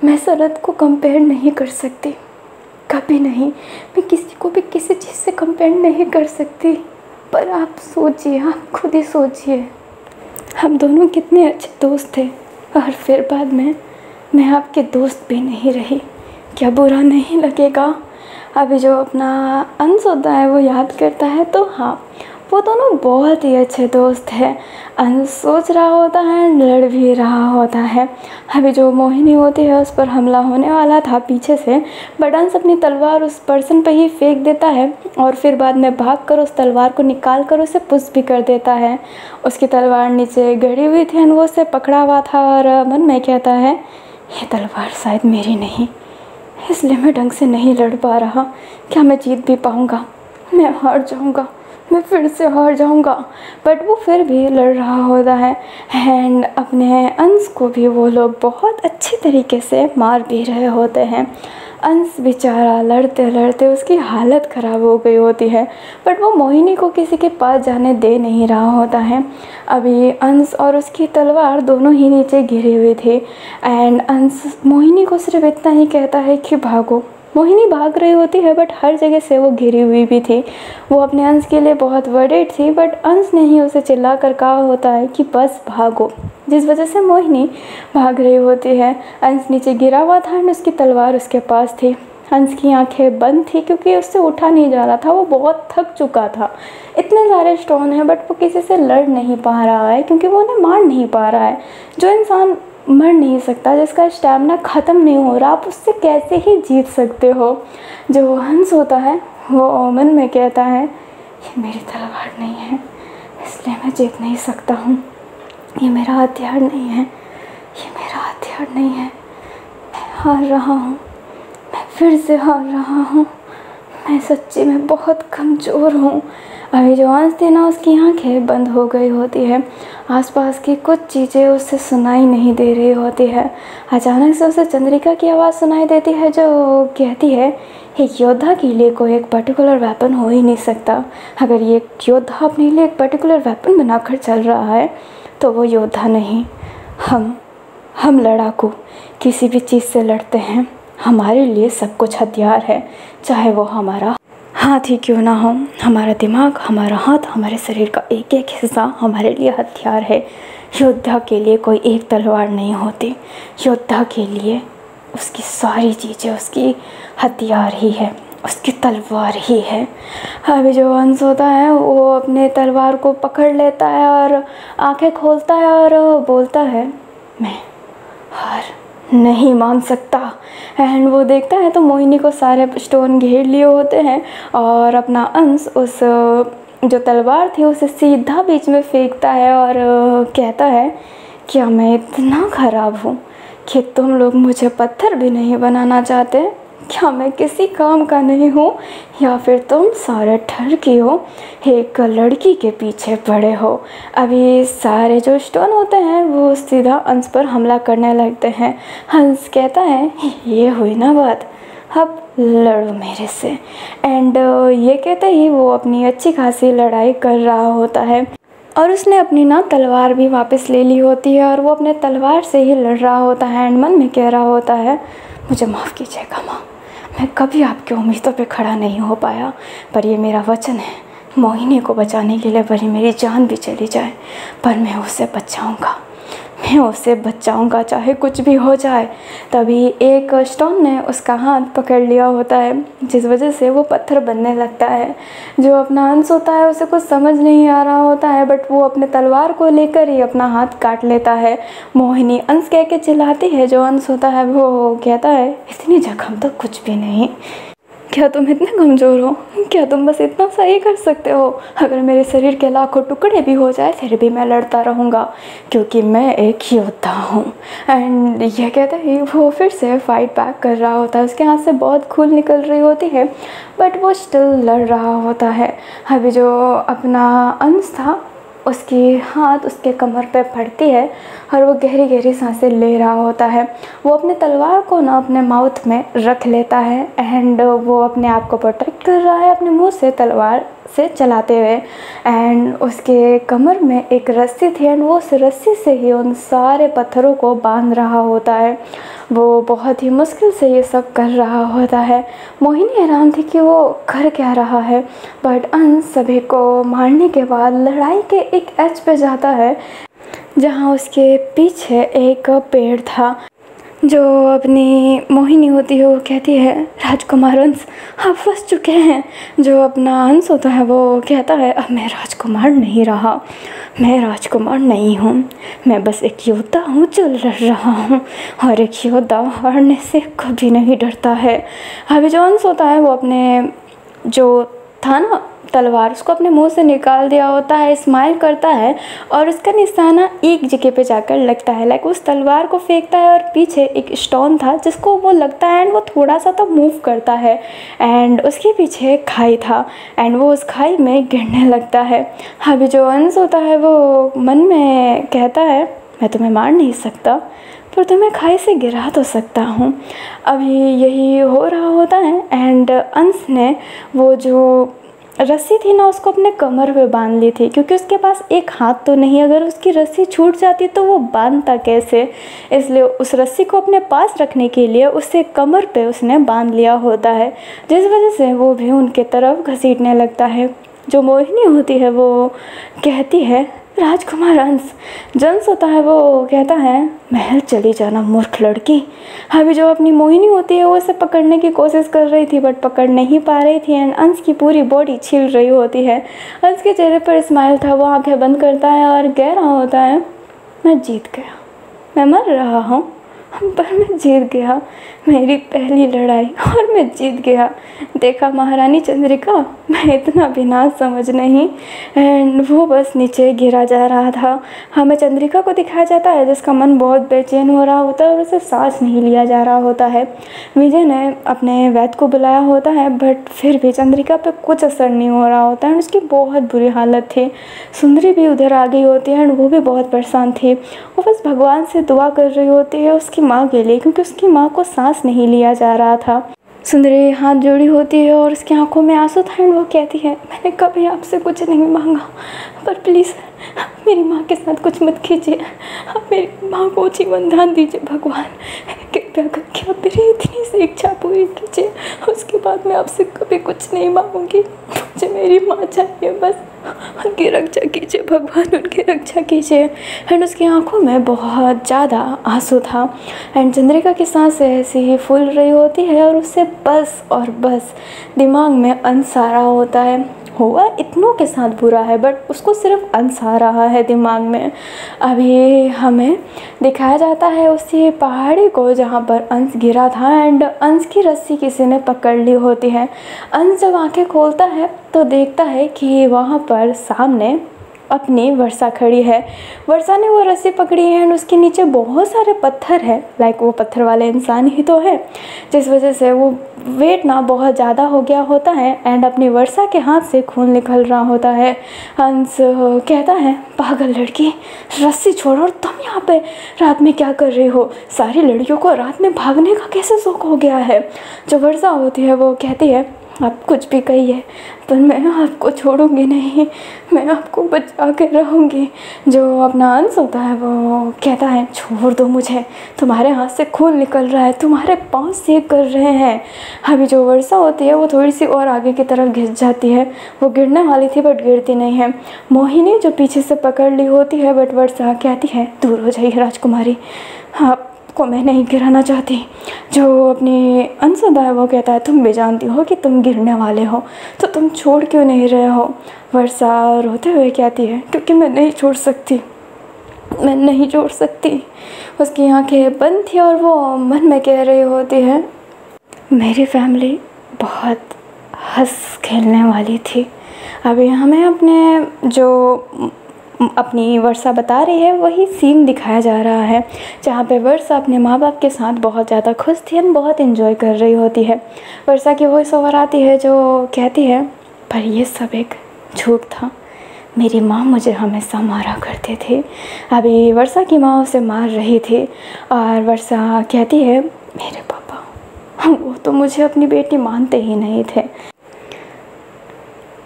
मैं शरद को कंपेयर नहीं कर सकती, कभी नहीं। मैं किसी को भी किसी चीज़ से कंपेयर नहीं कर सकती। पर आप सोचिए, आप खुद ही सोचिए, हम दोनों कितने अच्छे दोस्त थे और फिर बाद में मैं आपके दोस्त भी नहीं रही। क्या बुरा नहीं लगेगा? अभी जो अपना अंश होता है वो याद करता है तो हाँ, वो दोनों बहुत ही अच्छे दोस्त हैं। अंश सोच रहा होता है, लड़ भी रहा होता है। अभी जो मोहिनी होती है उस पर हमला होने वाला था पीछे से, बट अंश अपनी तलवार उस पर्सन पर ही फेंक देता है और फिर बाद में भागकर उस तलवार को निकाल कर उसे पुश भी कर देता है। उसकी तलवार नीचे गड़ी हुई थी और वो उसे पकड़ा हुआ था और मन में कहता है ये तलवार शायद मेरी नहीं, इसलिए मैं ढंग से नहीं लड़ पा रहा। क्या मैं जीत भी पाऊँगा? मैं हार जाऊँगा, मैं फिर से हार जाऊँगा। बट वो फिर भी लड़ रहा होता है एंड अपने अंश को भी वो लोग बहुत अच्छे तरीके से मार भी रहे होते हैं। अंश बेचारा लड़ते लड़ते उसकी हालत ख़राब हो गई होती है, बट वो मोहिनी को किसी के पास जाने दे नहीं रहा होता है। अभी अंश और उसकी तलवार दोनों ही नीचे गिरी हुई थी एंड अंश मोहिनी को सिर्फ इतना ही कहता है कि भागो। मोहिनी भाग रही होती है बट हर जगह से वो घिरी हुई भी थी। वो अपने अंश के लिए बहुत वर्ried थी, बट अंश ने ही उसे चिल्ला कर कहा होता है कि बस भागो, जिस वजह से मोहिनी भाग रही होती है। अंश नीचे गिरा हुआ था और उसकी तलवार उसके पास थी। अंश की आंखें बंद थी क्योंकि उससे उठा नहीं जा रहा था, वो बहुत थक चुका था। इतने सारे स्टोन हैं बट वो किसी से लड़ नहीं पा रहा है क्योंकि वो उन्हें मार नहीं पा रहा है। जो इंसान मर नहीं सकता, जिसका स्टैमिना ख़त्म नहीं हो रहा, आप उससे कैसे ही जीत सकते हो? जो हंस होता है वो मन में कहता है ये मेरी तलवार नहीं है, इसलिए मैं जीत नहीं सकता हूँ। ये मेरा हथियार नहीं है, ये मेरा हथियार नहीं है। मैं हार रहा हूँ, मैं फिर से हार रहा हूँ। मैं सच्ची में बहुत कमज़ोर हूँ। अभी जो अंश थी ना, उसकी आंखें बंद हो गई होती है। आसपास की कुछ चीज़ें उससे सुनाई नहीं दे रही होती है। अचानक से उसे चंद्रिका की आवाज़ सुनाई देती है जो कहती है एक योद्धा के लिए कोई एक पर्टिकुलर वेपन हो ही नहीं सकता। अगर ये योद्धा अपने लिए एक पर्टिकुलर वेपन बनाकर चल रहा है तो वो योद्धा नहीं, हम लड़ाकू किसी भी चीज़ से लड़ते हैं। हमारे लिए सब कुछ हथियार है, चाहे वो हमारा हाथ ही क्यों ना हो। हमारा दिमाग, हमारा हाथ, हमारे शरीर का एक एक हिस्सा हमारे लिए हथियार है। योद्धा के लिए कोई एक तलवार नहीं होती, योद्धा के लिए उसकी सारी चीज़ें उसकी हथियार ही है, उसकी तलवार ही है। अभी जो अंश होता है वो अपने तलवार को पकड़ लेता है और आंखें खोलता है और बोलता है मैं हार नहीं मान सकता। एंड वो देखता है तो मोहिनी को सारे स्टोन घेर लिए होते हैं और अपना अंश उस जो तलवार थी उसे सीधा बीच में फेंकता है और कहता है क्या मैं इतना ख़राब हूँ कि तुम लोग मुझे पत्थर भी नहीं बनाना चाहते? क्या मैं किसी काम का नहीं हूँ, या फिर तुम सारे ठर की हो, एक लड़की के पीछे पड़े हो। अभी सारे जो स्टोन होते हैं वो सीधा अंश पर हमला करने लगते हैं। हंस कहता है ये हुई ना बात, अब लड़ो मेरे से। एंड ये कहते ही वो अपनी अच्छी खासी लड़ाई कर रहा होता है और उसने अपनी ना तलवार भी वापस ले ली होती है और वो अपने तलवार से ही लड़ रहा होता है। एंड मन में कह रहा होता है मुझे माफ़ कीजिएगा माँ, मैं कभी आपकी उम्मीदों पे खड़ा नहीं हो पाया, पर ये मेरा वचन है, मोहिनी को बचाने के लिए भरी मेरी जान भी चली जाए पर मैं उसे बचाऊंगा, मैं उसे बचाऊंगा चाहे कुछ भी हो जाए। तभी एक स्टोन ने उसका हाथ पकड़ लिया होता है, जिस वजह से वो पत्थर बनने लगता है। जो अपना अंश होता है उसे कुछ समझ नहीं आ रहा होता है, बट वो अपने तलवार को लेकर ही अपना हाथ काट लेता है। मोहिनी अंश कह के चिल्लाती है, जो अंश होता है वो कहता है इतनी जख्म तो कुछ भी नहीं, क्या तुम इतने कमज़ोर हो, क्या तुम बस इतना सा ही कर सकते हो? अगर मेरे शरीर के लाखों टुकड़े भी हो जाए फिर भी मैं लड़ता रहूँगा, क्योंकि मैं एक योद्धा हूँ। एंड ये कहते ही वो फिर से फाइट बैक कर रहा होता है। उसके हाथ से बहुत खून निकल रही होती है, बट वो स्टिल लड़ रहा होता है। अभी जो अपना अंश था उसकी हाथ उसके कमर पे पड़ती है और वो गहरी गहरी सांसें ले रहा होता है। वो अपने तलवार को ना अपने माउथ में रख लेता है एंड वो अपने आप को प्रोटेक्ट कर रहा है अपने मुंह से तलवार से चलाते हुए। एंड उसके कमर में एक रस्सी थी एंड वो उस रस्सी से ही उन सारे पत्थरों को बांध रहा होता है। वो बहुत ही मुश्किल से ये सब कर रहा होता है। मोहिनी हैरान थी कि वो कर क्या रहा है, बट अंश सभी को मारने के बाद लड़ाई के एक एज पे जाता है जहाँ उसके पीछे एक पेड़ था। जो अपनी मोहिनी होती है वो कहती है राजकुमार अंश आप फंस चुके हैं। जो अपना अंश होता है वो कहता है अब मैं राजकुमार नहीं रहा, मैं राजकुमार नहीं हूँ, मैं बस एक योद्धा हूँ जो लड़ रहा हूँ और एक योद्धा हारने से कभी नहीं डरता है। अभी जो अंश होता है वो अपने जो था ना तलवार उसको अपने मुंह से निकाल दिया होता है, स्माइल करता है और उसका निशाना एक जगह पे जाकर लगता है। लाइक उस तलवार को फेंकता है और पीछे एक स्टोन था जिसको वो लगता है एंड वो थोड़ा सा तो मूव करता है एंड उसके पीछे एक खाई था एंड वो उस खाई में गिरने लगता है। अभी जो अंश होता है वो मन में कहता है मैं तुम्हें मार नहीं सकता पर तुम्हें खाई से गिरा तो सकता हूँ। अभी यही हो रहा होता है एंड अंश ने वो जो रस्सी थी ना उसको अपने कमर पे बांध ली थी, क्योंकि उसके पास एक हाथ तो नहीं, अगर उसकी रस्सी छूट जाती तो वो बांधता कैसे। इसलिए उस रस्सी को अपने पास रखने के लिए उसे कमर पे उसने बांध लिया होता है, जिस वजह से वो भी उनके तरफ घसीटने लगता है। जो मोहिनी होती है वो कहती है राजकुमार अंश। जंस होता है वो कहता है महल चली जाना मूर्ख लड़की। अभी जो अपनी मोहिनी होती है वो उसे पकड़ने की कोशिश कर रही थी बट पकड़ नहीं पा रही थी एंड अंश की पूरी बॉडी छिल रही होती है। अंश के चेहरे पर स्माइल था, वो आंखें बंद करता है और कह रहा होता है मैं जीत गया, मैं मर रहा हूँ पर मैं जीत गया, मेरी पहली लड़ाई और मैं जीत गया। देखा महारानी चंद्रिका, मैं इतना भी ना समझ नहीं। एंड वो बस नीचे गिरा जा रहा था। हमें चंद्रिका को दिखाया जाता है जिसका मन बहुत बेचैन हो रहा होता है और उसे सांस नहीं लिया जा रहा होता है। विजय ने अपने वैद्य को बुलाया होता है बट फिर भी चंद्रिका पे कुछ असर नहीं हो रहा होता है और उसकी बहुत बुरी हालत थी। सुंदरी भी उधर आ गई होती है एंड वो भी बहुत परेशान थी। वो बस भगवान से दुआ कर रही होती है उसकी माँ के लिए, क्योंकि उसकी माँ को सांस नहीं लिया जा रहा था। सुंदरी हाथ जोड़ी होती है और उसकी आंखों में आंसू था एंड वो कहती है मैंने कभी आपसे कुछ नहीं मांगा पर प्लीज़ मेरी माँ के साथ कुछ मत कीजिए, आप मेरी माँ को जीवन दान दीजिए भगवान, कृपया करके आप मेरी इतनी सी इच्छा पूरी कीजिए, उसके बाद मैं आपसे कभी कुछ नहीं मांगूंगी, मुझे मेरी माँ चाहिए, बस उनकी रक्षा कीजिए भगवान, उनकी रक्षा कीजिए। एंड उसकी आंखों में बहुत ज़्यादा आंसू था एंड चंद्रिका की सांसें ऐसी ही फूल रही होती है और उससे बस और बस दिमाग में अंश आ रहा होता है। हुआ इतनों के साथ बुरा है बट उसको सिर्फ अंश आ रहा है दिमाग में। अभी हमें दिखाया जाता है उसी पहाड़ी को जहाँ पर अंश गिरा था एंड अंश की रस्सी किसी ने पकड़ ली होती है। अंश जब आंखें खोलता है तो देखता है कि वहाँ पर सामने अपनी वर्षा खड़ी है। वर्षा ने वो रस्सी पकड़ी है एंड उसके नीचे बहुत सारे पत्थर है, लाइक वो पत्थर वाले इंसान ही तो है, जिस वजह से वो वेट ना बहुत ज़्यादा हो गया होता है एंड अपनी वर्षा के हाथ से खून निकल रहा होता है। हंस कहता है, पागल लड़की, रस्सी छोड़ो और तुम यहाँ पे रात में क्या कर रही हो? सारी लड़कियों को रात में भागने का कैसे शौक हो गया है? जो वर्षा होती है वो कहती है, आप कुछ भी कहिए पर मैं आपको छोड़ूंगी नहीं, मैं आपको बचा के रहूँगी। जो अपना अंश होता है वो कहता है, छोड़ दो मुझे, तुम्हारे हाथ से खून निकल रहा है, तुम्हारे पाँव सेक कर रहे हैं। अभी जो वर्षा होती है वो थोड़ी सी और आगे की तरफ घिस जाती है। वो गिरने वाली थी बट गिरती नहीं है। मोहिनी जो पीछे से पकड़ ली होती है बट वर्षा कहती है, दूर हो जाइए राजकुमारी, आपको मैं नहीं गिराना चाहती। जो अपनी अंश होता है वो कहता है, तुम भी जानती हो कि तुम गिरने वाले हो, तो तुम छोड़ क्यों नहीं रहे हो? वर्षा रोते हुए कहती है, क्योंकि मैं नहीं छोड़ सकती, मैं नहीं छोड़ सकती। उसकी आंखें बंद थी और वो मन में कह रही होती है, मेरी फैमिली बहुत हंस खेलने वाली थी। अभी हमें अपने जो अपनी वर्षा बता रही है वही सीन दिखाया जा रहा है, जहाँ पे वर्षा अपने माँ बाप के साथ बहुत ज़्यादा खुश थी और बहुत एंजॉय कर रही होती है। वर्षा की वॉइस ओवर आती है जो कहती है, पर ये सब एक झूठ था, मेरी माँ मुझे हमेशा मारा करते थे। अभी वर्षा की माँ उसे मार रही थी और वर्षा कहती है, मेरे पापा वो तो मुझे अपनी बेटी मानते ही नहीं थे।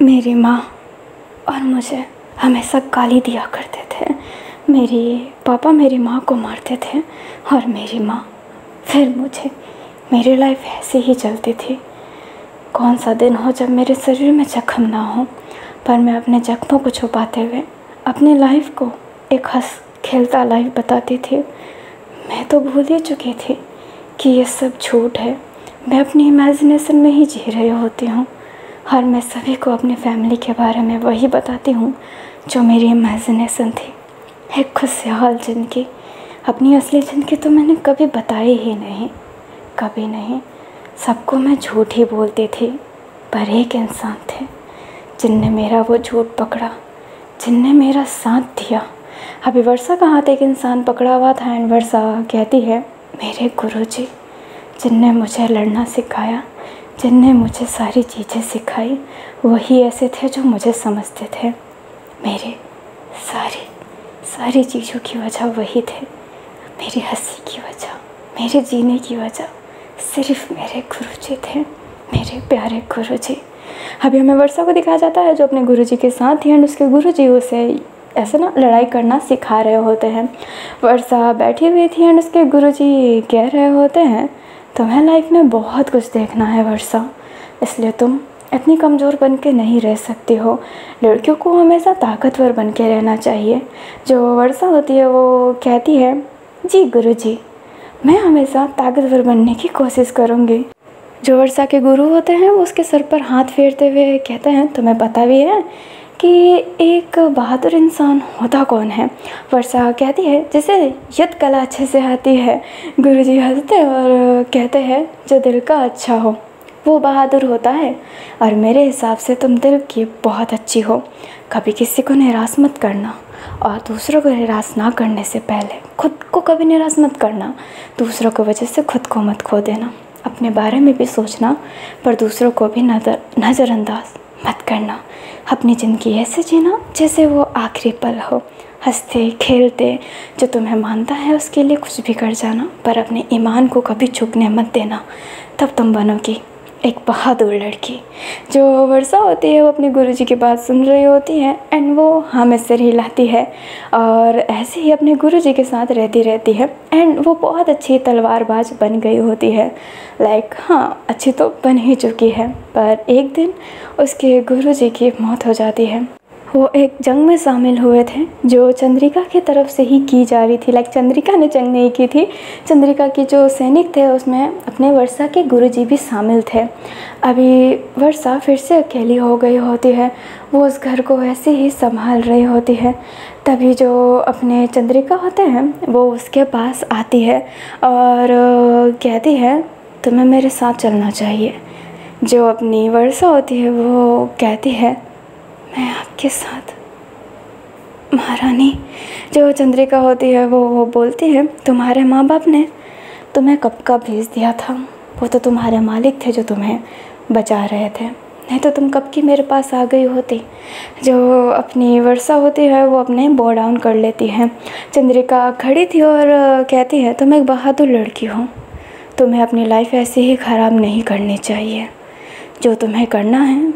मेरी माँ और मुझे हमेशा गाली दिया करते थे। मेरी पापा मेरी माँ को मारते थे और मेरी माँ फिर मुझे। मेरी लाइफ ऐसे ही चलती थी। कौन सा दिन हो जब मेरे शरीर में जख्म ना हो, पर मैं अपने जख्मों को छुपाते हुए अपनी लाइफ को एक हंस खेलता लाइफ बताती थी। मैं तो भूल ही चुकी थी कि ये सब झूठ है। मैं अपनी इमेजिनेशन में ही जी रही होती हूँ और मैं सभी को अपनी फैमिली के बारे में वही बताती हूँ जो मेरी इमेजिनेशन थी, एक खुशहाल जिंदगी। अपनी असली ज़िंदगी तो मैंने कभी बताई ही नहीं, कभी नहीं। सबको मैं झूठ ही बोलती थी, पर एक इंसान थे जिनने मेरा वो झूठ पकड़ा, जिनने मेरा साथ दिया। अभी वर्षा का हाथ एक इंसान पकड़ा हुआ था एंड वर्षा कहती है, मेरे गुरुजी जिनने मुझे लड़ना सिखाया, जिनने मुझे सारी चीज़ें सिखाई, वही ऐसे थे जो मुझे समझते थे। मेरे सारी चीज़ों की वजह वही थे। मेरी हंसी की वजह, मेरे जीने की वजह सिर्फ मेरे गुरुजी थे, मेरे प्यारे गुरुजी। अभी हमें वर्षा को दिखाया जाता है जो अपने गुरुजी के साथ थी एंड उसके गुरुजी उसे ऐसे ना लड़ाई करना सिखा रहे होते हैं। वर्षा बैठी हुई थी एंड उसके गुरुजी कह रहे होते हैं, तुम्हें लाइफ में बहुत कुछ देखना है वर्षा, इसलिए तुम इतनी कमज़ोर बन के नहीं रह सकती हो। लड़कियों को हमेशा ताकतवर बन के रहना चाहिए। जो वर्षा होती है वो कहती है, जी गुरुजी, मैं हमेशा ताकतवर बनने की कोशिश करूँगी। जो वर्षा के गुरु होते हैं वो उसके सर पर हाथ फेरते हुए कहते हैं, तुम्हें पता भी है कि एक बहादुर इंसान होता कौन है? वर्षा कहती है, जिसे युद्ध कला अच्छे से आती है। गुरुजी हंसते और कहते हैं, जो दिल का अच्छा हो वो बहादुर होता है, और मेरे हिसाब से तुम दिल की बहुत अच्छी हो। कभी किसी को निराश मत करना, और दूसरों को निराश ना करने से पहले खुद को कभी निराश मत करना। दूसरों की वजह से खुद को मत खो देना। अपने बारे में भी सोचना, पर दूसरों को भी नज़रअंदाज मत करना। अपनी ज़िंदगी ऐसे जीना जैसे वो आखिरी पल हो। हंसते खेलते, जो तुम्हें मानता है उसके लिए कुछ भी कर जाना, पर अपने ईमान को कभी झुकने मत देना। तब तुम बनोगी एक बहादुर लड़की। जो वर्षा होती है वो अपने गुरुजी की बात सुन रही होती है एंड वो हाँ में सिर हिलाती है और ऐसे ही अपने गुरुजी के साथ रहती है एंड वो बहुत अच्छी तलवारबाज बन गई होती है। हाँ, अच्छी तो बन ही चुकी है, पर एक दिन उसके गुरुजी की मौत हो जाती है। वो एक जंग में शामिल हुए थे जो चंद्रिका की तरफ से ही की जा रही थी। चंद्रिका ने जंग नहीं की थी, चंद्रिका की जो सैनिक थे उसमें अपने वर्षा के गुरुजी भी शामिल थे। अभी वर्षा फिर से अकेली हो गई होती है, वो उस घर को ऐसे ही संभाल रही होती है। तभी जो अपने चंद्रिका होते हैं वो उसके पास आती है और कहती है, तुम्हें मेरे साथ चलना चाहिए। जो अपनी वर्षा होती है वो कहती है, मैं आपके साथ महारानी। जो चंद्रिका होती है वो बोलती है, तुम्हारे माँ बाप ने तुम्हें कब का भेज दिया था, वो तो तुम्हारे मालिक थे जो तुम्हें बचा रहे थे, नहीं तो तुम कब की मेरे पास आ गई होती। जो अपनी वर्षा होती है वो अपने बो डाउन कर लेती है। चंद्रिका खड़ी थी और कहती है तुम एक बहादुर लड़की हो, तुम्हें अपनी लाइफ ऐसे ही ख़राब नहीं करनी चाहिए, जो तुम्हें करना है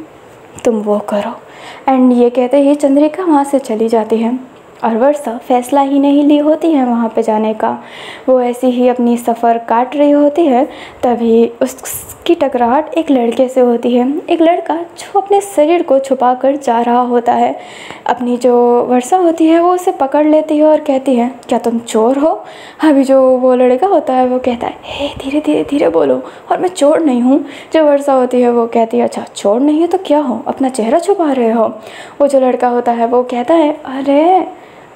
तुम वो करो। एंड ये कहते ही चंद्रिका वहाँ से चली जाती है और वर्षा फ़ैसला ही नहीं ली होती है वहाँ पे जाने का। वो ऐसी ही अपनी सफ़र काट रही होती है, तभी उसकी टकराहट एक लड़के से होती है। एक लड़का जो अपने शरीर को छुपा कर जा रहा होता है। अपनी जो वर्षा होती है वो उसे पकड़ लेती है और कहती है क्या तुम चोर हो। अभी जो वो लड़का होता है वो कहता है हे धीरे धीरे धीरे बोलो, और मैं चोर नहीं हूँ। जो वर्षा होती है वो कहती है अच्छा चोर नहीं है तो क्या हो, अपना चेहरा छुपा रहे हो। वो जो लड़का होता है वो कहता है अरे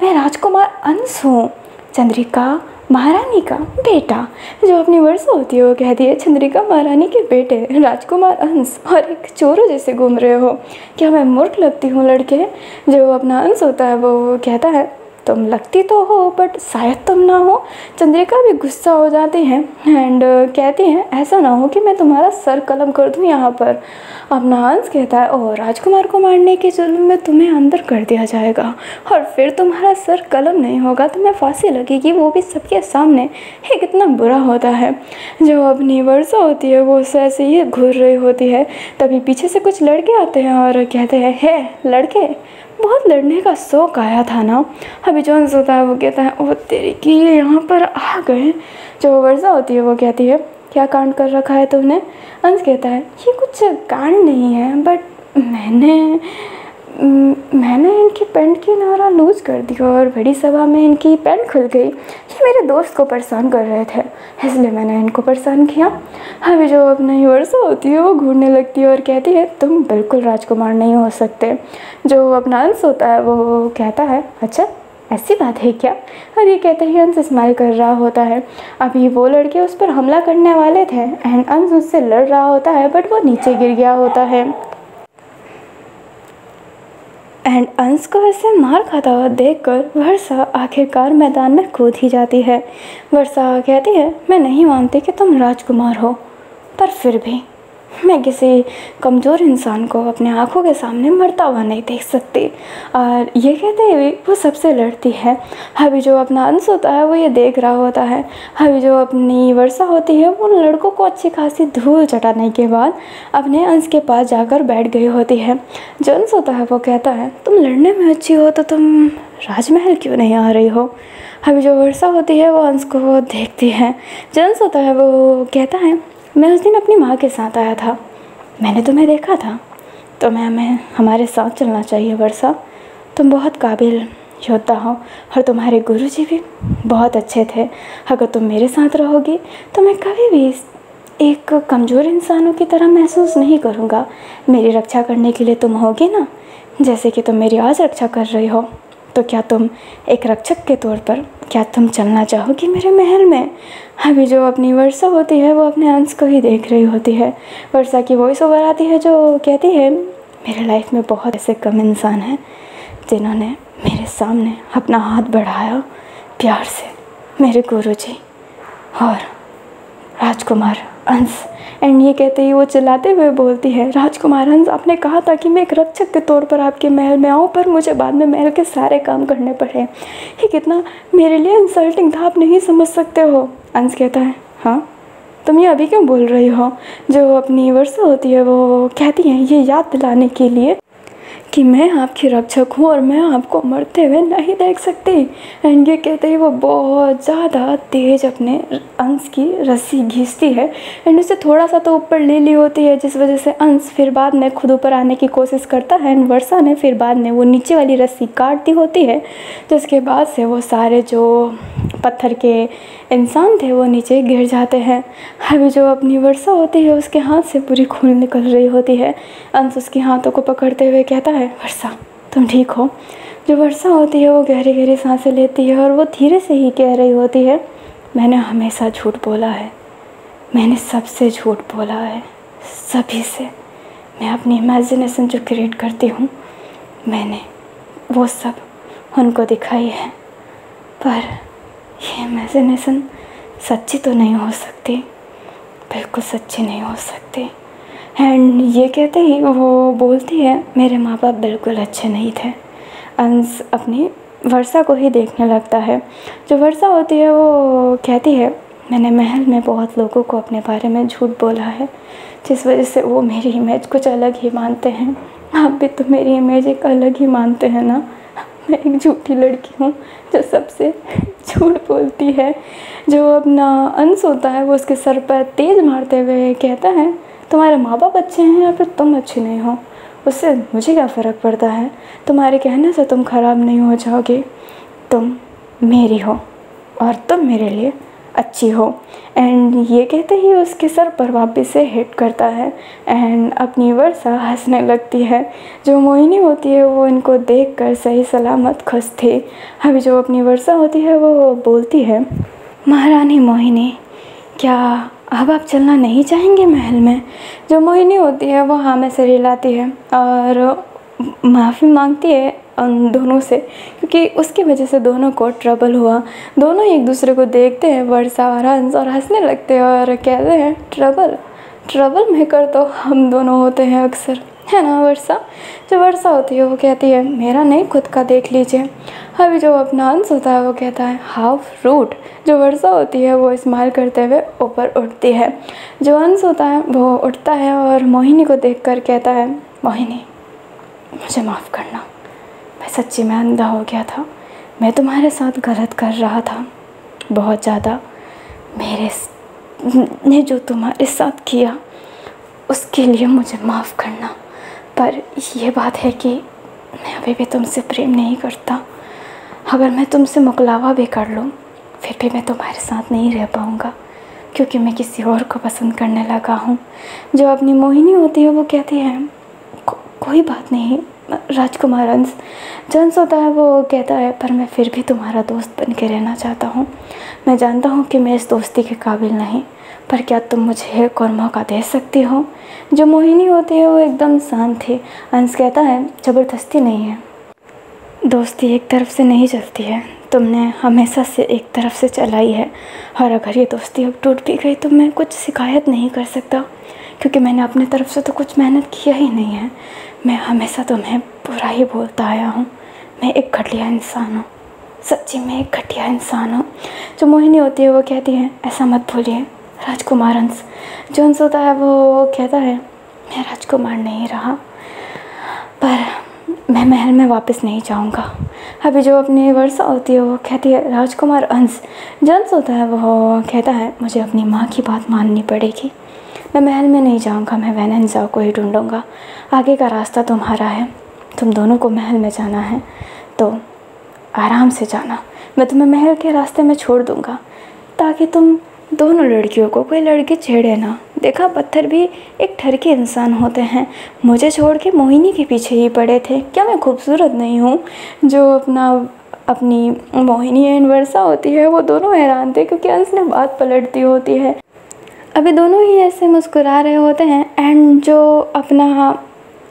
मैं राजकुमार अंश हूँ, चंद्रिका महारानी का बेटा। जो अपनी वर्षा होती है वो कहती है चंद्रिका महारानी के बेटे राजकुमार अंश और एक चोरों जैसे घूम रहे हो, क्या मैं मूर्ख लगती हूँ लड़के। जो अपना अंश होता है वो कहता है तुम लगती तो हो बट शायद तुम ना हो। चंद्रिका भी गुस्सा हो जाती है एंड कहती है ऐसा ना हो कि मैं तुम्हारा सर कलम कर दूँ यहाँ पर। अपना हंस कहता है ओह राजकुमार को मारने के जुल्म में तुम्हें अंदर कर दिया जाएगा और फिर तुम्हारा सर कलम नहीं होगा, तुम्हें फांसी लगेगी, वो भी सबके सामने। ये कितना बुरा होता है। जो अपनी वर्षा होती है वो उससे ऐसे ही घूर रही होती है, तभी पीछे से कुछ लड़के आते हैं और कहते हैं हे लड़के बहुत लड़ने का शौक आया था ना। अभी जो अंश होता है वो कहता है ओ तेरी की यहाँ पर आ गए। जो वर्षा होती है वो कहती है क्या कांड कर रखा है तुमने। अंश कहता है ये कुछ कांड नहीं है बट मैंने इनकी पैंट की नारा लूज कर दी और बड़ी सभा में इनकी पैंट खुल गई। ये मेरे दोस्त को परेशान कर रहे थे इसलिए मैंने इनको परेशान किया। अभी जो अपनी वर्षा होती है वो घूरने लगती है और कहती है तुम बिल्कुल राजकुमार नहीं हो सकते। जो अपना अंश होता है वो कहता है अच्छा ऐसी बात है क्या। और ये कहते ही अंश स्माइल कर रहा होता है। अभी वो लड़के उस पर हमला करने वाले थे एंड अंश उससे लड़ रहा होता है बट वो नीचे गिर गया होता है एंड अंश को ऐसे मार खाता हुआ देखकर वर्षा आखिरकार मैदान में कूद ही जाती है। वर्षा कहती है मैं नहीं मानती कि तुम राजकुमार हो, पर फिर भी मैं किसी कमज़ोर इंसान को अपने आँखों के सामने मरता हुआ नहीं देख सकती। और ये कहते हुए वो सबसे लड़ती है। अभी जो अपना अंश होता है वो ये देख रहा होता है। अभी जो अपनी वर्षा होती है वो उन लड़कों को अच्छी खासी धूल चटाने के बाद अपने अंश के पास जाकर बैठ गई होती है। जो अंश होता है वो कहता है तुम लड़ने में अच्छी हो तो तुम राजमहल क्यों नहीं आ रही हो। अभी जो वर्षा होती है वो अंश को देखती है। जो अंश होता है वो कहता है मैं उस दिन अपनी माँ के साथ आया था, मैंने तुम्हें देखा था, तो हमें हमारे साथ चलना चाहिए वर्षा। तुम बहुत काबिल योद्धा हो और तुम्हारे गुरुजी भी बहुत अच्छे थे। अगर तुम मेरे साथ रहोगी तो मैं कभी भी एक कमज़ोर इंसानों की तरह महसूस नहीं करूँगा। मेरी रक्षा करने के लिए तुम होगी ना, जैसे कि तुम मेरी आज रक्षा कर रही हो। तो क्या तुम एक रक्षक के तौर पर क्या तुम चलना चाहोगी मेरे महल में। अभी जो अपनी वर्षा होती है वो अपने अंश को ही देख रही होती है। वर्षा की वॉइस ओवर आती है जो कहती है मेरे लाइफ में बहुत ऐसे कम इंसान हैं जिन्होंने मेरे सामने अपना हाथ बढ़ाया प्यार से, मेरे गुरुजी और राजकुमार अंश। एंड ये कहते ही वो चिल्लाते हुए बोलती है राजकुमार अंश आपने कहा था कि मैं एक रक्षक के तौर पर आपके महल में आऊँ, पर मुझे बाद में महल के सारे काम करने पड़े। ये कितना मेरे लिए इंसल्टिंग था, आप नहीं समझ सकते हो। अंश कहता है हाँ तुम ये अभी क्यों बोल रही हो। जो अपनी वर्षा होती है वो कहती है ये याद दिलाने के लिए कि मैं आपकी रक्षक हूँ और मैं आपको मरते हुए नहीं देख सकती। एंड ये कहते ही वो बहुत ज़्यादा तेज़ अपने अंश की रस्सी घींचती है एंड उसे थोड़ा सा तो ऊपर ले ली होती है, जिस वजह से अंश फिर बाद में खुद ऊपर आने की कोशिश करता है एंड वर्षा ने फिर बाद में वो नीचे वाली रस्सी काट दी होती है। जिसके बाद से वो सारे जो पत्थर के इंसान थे वो नीचे गिर जाते हैं। अभी जो अपनी वर्षा होती है उसके हाथ से पूरी खून निकल रही होती है। अंश उसके हाथों को पकड़ते हुए कहता है वर्षा तुम ठीक हो। जो वर्षा होती है वो गहरी गहरी सांसें लेती है और वो धीरे से ही कह रही होती है मैंने हमेशा झूठ बोला है, मैंने सबसे झूठ बोला है, सभी से। मैं अपनी इमेजिनेशन जो क्रिएट करती हूँ मैंने वो सब उनको दिखाई है, पर ये इमेजिनेशन सच्ची तो नहीं हो सकती। बिल्कुल सच्चे नहीं हो सकते। एंड ये कहते ही वो बोलती है, मेरे माँ बाप बिल्कुल अच्छे नहीं थे। अंश अपनी वर्षा को ही देखने लगता है। जो वर्षा होती है वो कहती है, मैंने महल में बहुत लोगों को अपने बारे में झूठ बोला है, जिस वजह से वो मेरी इमेज कुछ अलग ही मानते हैं। आप भी तो मेरी इमेज एक अलग ही मानते हैं ना। मैं एक झूठी लड़की हूँ जो सबसे झूठ बोलती है। जो अपना अंश होता है वो उसके सर पर तेज़ मारते हुए कहता है, तुम्हारे माँ बाप अच्छे हैं या फिर तुम अच्छे नहीं हो, उससे मुझे क्या फ़र्क पड़ता है। तुम्हारे कहने से तुम ख़राब नहीं हो जाओगे। तुम मेरी हो और तुम मेरे लिए अच्छी हो। एंड ये कहते ही उसके सर पर वापस से हिट करता है एंड अपनी वर्षा हंसने लगती है। जो मोहिनी होती है वो इनको देखकर सही सलामत खुश थी। अभी जो अपनी वर्षा होती है वो बोलती है, महारानी मोहिनी, क्या अब आप चलना नहीं चाहेंगे महल में। जो मोहिनी होती है वो हाँ में सिर हिलाती है और माफ़ी मांगती है उन दोनों से, क्योंकि उसकी वजह से दोनों को ट्रबल हुआ। दोनों एक दूसरे को देखते हैं, वर्षा और हंस, और हंसने लगते हैं और कहते हैं, ट्रबल मेकर तो हम दोनों होते हैं अक्सर, है ना वर्षा। जो वर्षा होती है वो कहती है, मेरा नहीं खुद का देख लीजिए। अभी जो अपना हंस होता है वो कहता है, हाउ रूड। जो वर्षा होती है वो स्माइल करते हुए ऊपर उठती है। जो हंस होता है वो उठता है और मोहिनी को देखकर कहता है, मोहिनी मुझे माफ़ करना, मैं सच्ची में अंधा हो गया था। मैं तुम्हारे साथ गलत कर रहा था बहुत ज़्यादा। मेरे ने जो तुम्हारे साथ किया उसके लिए मुझे माफ़ करना। पर यह बात है कि मैं अभी भी तुमसे प्रेम नहीं करता। अगर मैं तुमसे मुकलावा भी कर लूँ फिर भी मैं तुम्हारे साथ नहीं रह पाऊँगा, क्योंकि मैं किसी और को पसंद करने लगा हूँ। जो अपनी मोहिनी होती है वो कहती है, कोई बात नहीं राजकुमार अंश। जो अंश होता है वो कहता है, पर मैं फिर भी तुम्हारा दोस्त बन के रहना चाहता हूँ। मैं जानता हूँ कि मैं इस दोस्ती के काबिल नहीं, पर क्या तुम मुझे एक और मौका दे सकती हो। जो मोहिनी होती है वो एकदम शांत थी। अंश कहता है, ज़बरदस्ती नहीं है, दोस्ती एक तरफ से नहीं चलती है, तुमने हमेशा से एक तरफ से चलाई है। और अगर ये दोस्ती अब टूट भी गई तो मैं कुछ शिकायत नहीं कर सकता, क्योंकि मैंने अपने तरफ से तो कुछ मेहनत किया ही नहीं है। मैं हमेशा तुम्हें बुरा ही बोलता आया हूँ। मैं एक घटिया इंसान हूँ, सच्ची में एक घटिया इंसान हूँ। जो मोहिनी होती है वो कहती है, ऐसा मत बोलिए राजकुमार अंश। जो अंश होता है वो कहता है, मैं राजकुमार नहीं रहा, पर मैं महल में वापस नहीं जाऊंगा। अभी जो अपनी वर्षा होती है वो कहती है, राजकुमार अंश। जो अंश होता है वो कहता है, मुझे अपनी माँ की बात माननी पड़ेगी। मैं महल में नहीं जाऊंगा, मैं वेनेंजा को ही ढूंढूंगा। आगे का रास्ता तुम्हारा है, तुम दोनों को महल में जाना है तो आराम से जाना। मैं तुम्हें महल के रास्ते में छोड़ दूंगा ताकि तुम दोनों लड़कियों को कोई लड़की छेड़े ना। देखा, पत्थर भी एक ठरके इंसान होते हैं। मुझे छोड़ के मोहिनी के पीछे ही पड़े थे। क्या मैं खूबसूरत नहीं हूँ। जो अपनी मोहिनी एंड वर्षा होती है वो दोनों हैरान थे, क्योंकि अंश ने बात पलट दी होती है। अभी दोनों ही ऐसे मुस्कुरा रहे होते हैं एंड जो अपना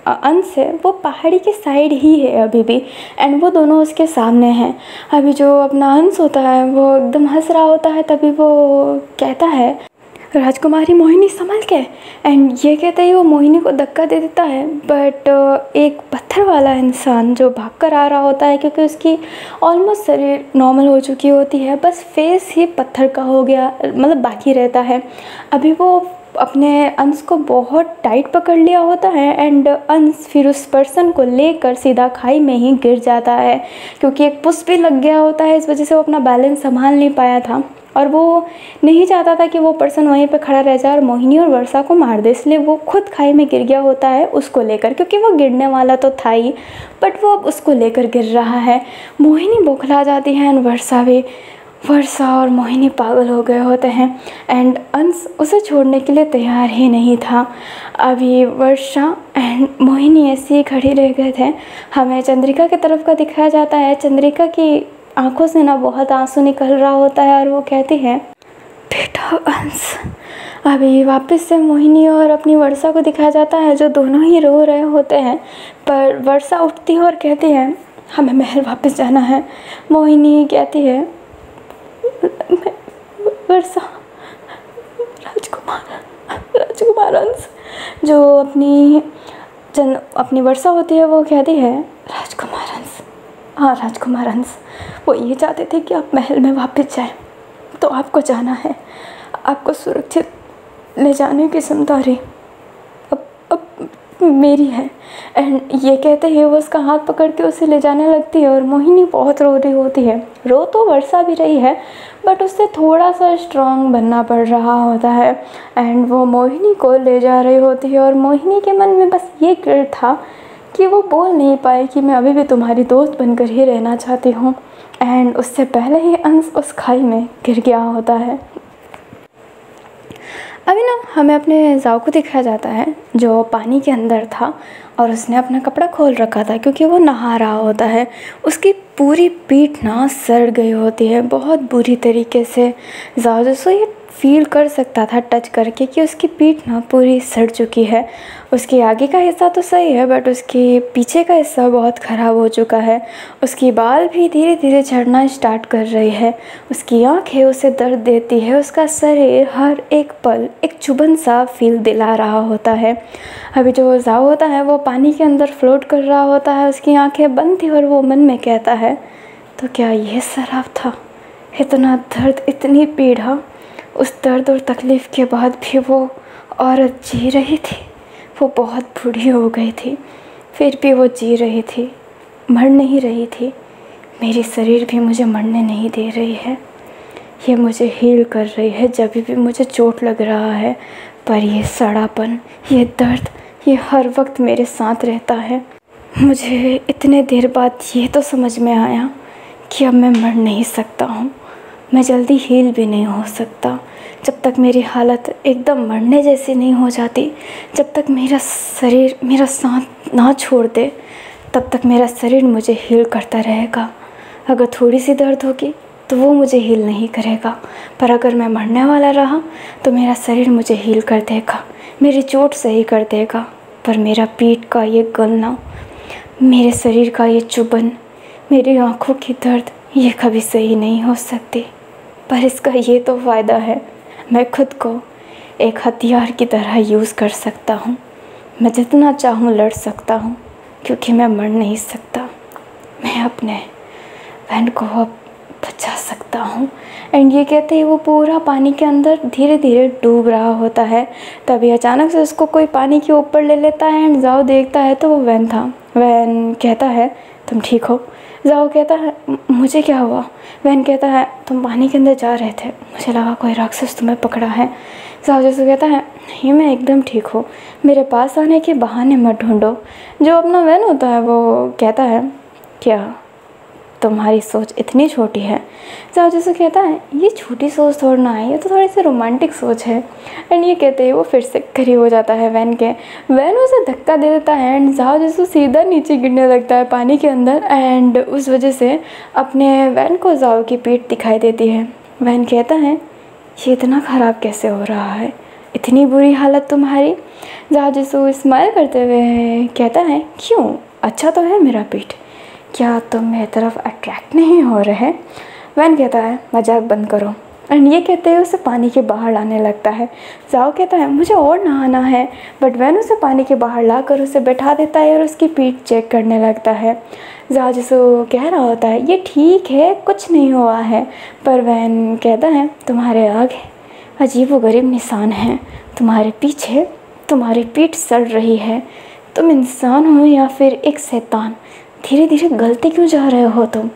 अंश है वो पहाड़ी की साइड ही है अभी भी, एंड वो दोनों उसके सामने हैं। अभी जो अपना अंश होता है वो एकदम हंस रहा होता है, तभी वो कहता है, राजकुमारी मोहिनी संभल के। एंड ये कहते ही वो मोहिनी को धक्का दे देता है, बट एक पत्थर वाला इंसान जो भागकर आ रहा होता है, क्योंकि उसकी ऑलमोस्ट शरीर नॉर्मल हो चुकी होती है, बस फेस ही पत्थर का हो गया, मतलब बाकी रहता है। अभी वो अपने अंश को बहुत टाइट पकड़ लिया होता है एंड अंश फिर उस पर्सन को लेकर सीधा खाई में ही गिर जाता है, क्योंकि एक पुश भी लग गया होता है। इस वजह से वो अपना बैलेंस संभाल नहीं पाया था और वो नहीं चाहता था कि वो पर्सन वहीं पे खड़ा रह जाए और मोहिनी और वर्षा को मार दे, इसलिए वो खुद खाई में गिर गया होता है उसको लेकर, क्योंकि वो गिरने वाला तो था ही, बट वो अब उसको लेकर गिर रहा है। मोहिनी बौखला जाती है एंड वर्षा और मोहिनी पागल हो गए होते हैं एंड अंश उसे छोड़ने के लिए तैयार ही नहीं था। अभी वर्षा एंड मोहिनी ऐसे ही खड़ी रह गए थे। हमें चंद्रिका की तरफ का दिखाया जाता है। चंद्रिका की आंखों से ना बहुत आंसू निकल रहा होता है और वो कहती है, बेटा अंश। अभी वापस से मोहिनी और अपनी वर्षा को दिखाया जाता है, जो दोनों ही रो रहे होते हैं, पर वर्षा उठती है और कहती है, हमें महल वापस जाना है। मोहिनी कहती है, वर्षा राजकुमार राजकुमार अंश जो अपनी वर्षा होती है वो कहती है, राजकुमार अंश, हाँ राजकुमार अंश, वो ये चाहते थे कि आप महल में वापस जाएं, तो आपको जाना है, आपको सुरक्षित ले जाने की जिम्मेदारी अब मेरी है। एंड ये कहते ही वो उसका हाथ पकड़ के उसे ले जाने लगती है और मोहिनी बहुत रो रही होती है। रो तो वर्षा भी रही है बट उससे थोड़ा सा स्ट्रांग बनना पड़ रहा होता है एंड वो मोहिनी को ले जा रही होती है और मोहिनी के मन में बस ये गिल्ट था कि वो बोल नहीं पाई कि मैं अभी भी तुम्हारी दोस्त बनकर ही रहना चाहती हूँ। एंड उससे पहले ही अंश उस खाई में गिर गया होता है। अभी ना हमें अपने जाओ को दिखाया जाता है जो पानी के अंदर था और उसने अपना कपड़ा खोल रखा था क्योंकि वो नहा रहा होता है। उसकी पूरी पीठ ना सड़ गई होती है बहुत बुरी तरीके से। जाओ जैसो ये फील कर सकता था टच करके कि उसकी पीठ ना पूरी सड़ चुकी है। उसके आगे का हिस्सा तो सही है बट उसके पीछे का हिस्सा बहुत ख़राब हो चुका है। उसकी बाल भी धीरे धीरे झड़ना स्टार्ट कर रही है। उसकी आंखें उसे दर्द देती है। उसका शरीर हर एक पल एक चुभन सा फील दिला रहा होता है। अभी जो जाओ होता है वो पानी के अंदर फ्लोट कर रहा होता है। उसकी आंखें बंद थी और वो मन में कहता है, तो क्या ये शराब था? इतना दर्द, इतनी पीड़ा, उस दर्द और तकलीफ़ के बाद भी वो औरत जी रही थी। वो बहुत बूढ़ी हो गई थी फिर भी वो जी रही थी, मर नहीं रही थी। मेरी शरीर भी मुझे मरने नहीं दे रही है, ये मुझे हील कर रही है जब भी मुझे चोट लग रहा है। पर ये सड़ापन, ये दर्द, ये हर वक्त मेरे साथ रहता है। मुझे इतने देर बाद ये तो समझ में आया कि अब मैं मर नहीं सकता हूँ, मैं जल्दी हील भी नहीं हो सकता। जब तक मेरी हालत एकदम मरने जैसी नहीं हो जाती, जब तक मेरा शरीर मेरा साथ ना छोड़ दे, तब तक मेरा शरीर मुझे हील करता रहेगा। अगर थोड़ी सी दर्द होगी तो वो मुझे हील नहीं करेगा, पर अगर मैं मरने वाला रहा तो मेरा शरीर मुझे हील कर देगा, मेरी चोट सही कर देगा। पर मेरा पीठ का ये गलना, मेरे शरीर का ये चुभन, मेरी आँखों की दर्द, ये कभी सही नहीं हो सकती। पर इसका ये तो फ़ायदा है, मैं खुद को एक हथियार की तरह यूज़ कर सकता हूँ। मैं जितना चाहूँ लड़ सकता हूँ क्योंकि मैं मर नहीं सकता। मैं अपने बहन को अब बचा सकता हूँ। एंड ये कहते ही वो पूरा पानी के अंदर धीरे धीरे डूब रहा होता है। तभी अचानक से उसको कोई पानी के ऊपर ले लेता है एंड जाओ देखता है तो वो वैन था। वैन कहता है, तुम ठीक हो? जाओ कहता है, मुझे क्या हुआ? वैन कहता है, तुम पानी के अंदर जा रहे थे, मुझे लगा कोई राक्षस तुम्हें पकड़ा है। जाओ जैसे कहता है, नहीं मैं एकदम ठीक हूँ, मेरे पास आने के बहाने मत ढूंढो। जो अपना वैन होता है वो कहता है, क्या तुम्हारी सोच इतनी छोटी है? जाओ जैसे कहता है, ये छोटी सोच थोड़ा है, ये तो थोड़ी सी रोमांटिक सोच है। एंड ये कहते हैं वो फिर से करीब हो जाता है वैन के। वैन उसे धक्का दे देता है एंड जाओ जैसे सीधा नीचे गिरने लगता है पानी के अंदर। एंड उस वजह से अपने वैन को जाओ की पीठ दिखाई देती है। वैन कहता है, ये इतना ख़राब कैसे हो रहा है, इतनी बुरी हालत तुम्हारी? जाओ जैसे स्माइल करते हुए कहता है, क्यों, अच्छा तो है मेरा पीठ, क्या तुम मेरी तरफ अट्रैक्ट नहीं हो रहे? वैन कहता है, मजाक बंद करो। एंड ये कहते हुए उसे पानी के बाहर लाने लगता है। जाओ कहता है, मुझे और नहाना है, बट वैन उसे पानी के बाहर लाकर उसे बैठा देता है और उसकी पीठ चेक करने लगता है। जाओ जिसे कह रहा होता है, ये ठीक है, कुछ नहीं हुआ है। पर वैन कहता है, तुम्हारे आगे अजीबोगरीब निशान हैं, तुम्हारे पीछे तुम्हारी पीठ सड़ रही है, तुम इंसान हो या फिर एक शैतान? धीरे धीरे गलते क्यों जा रहे हो तुम?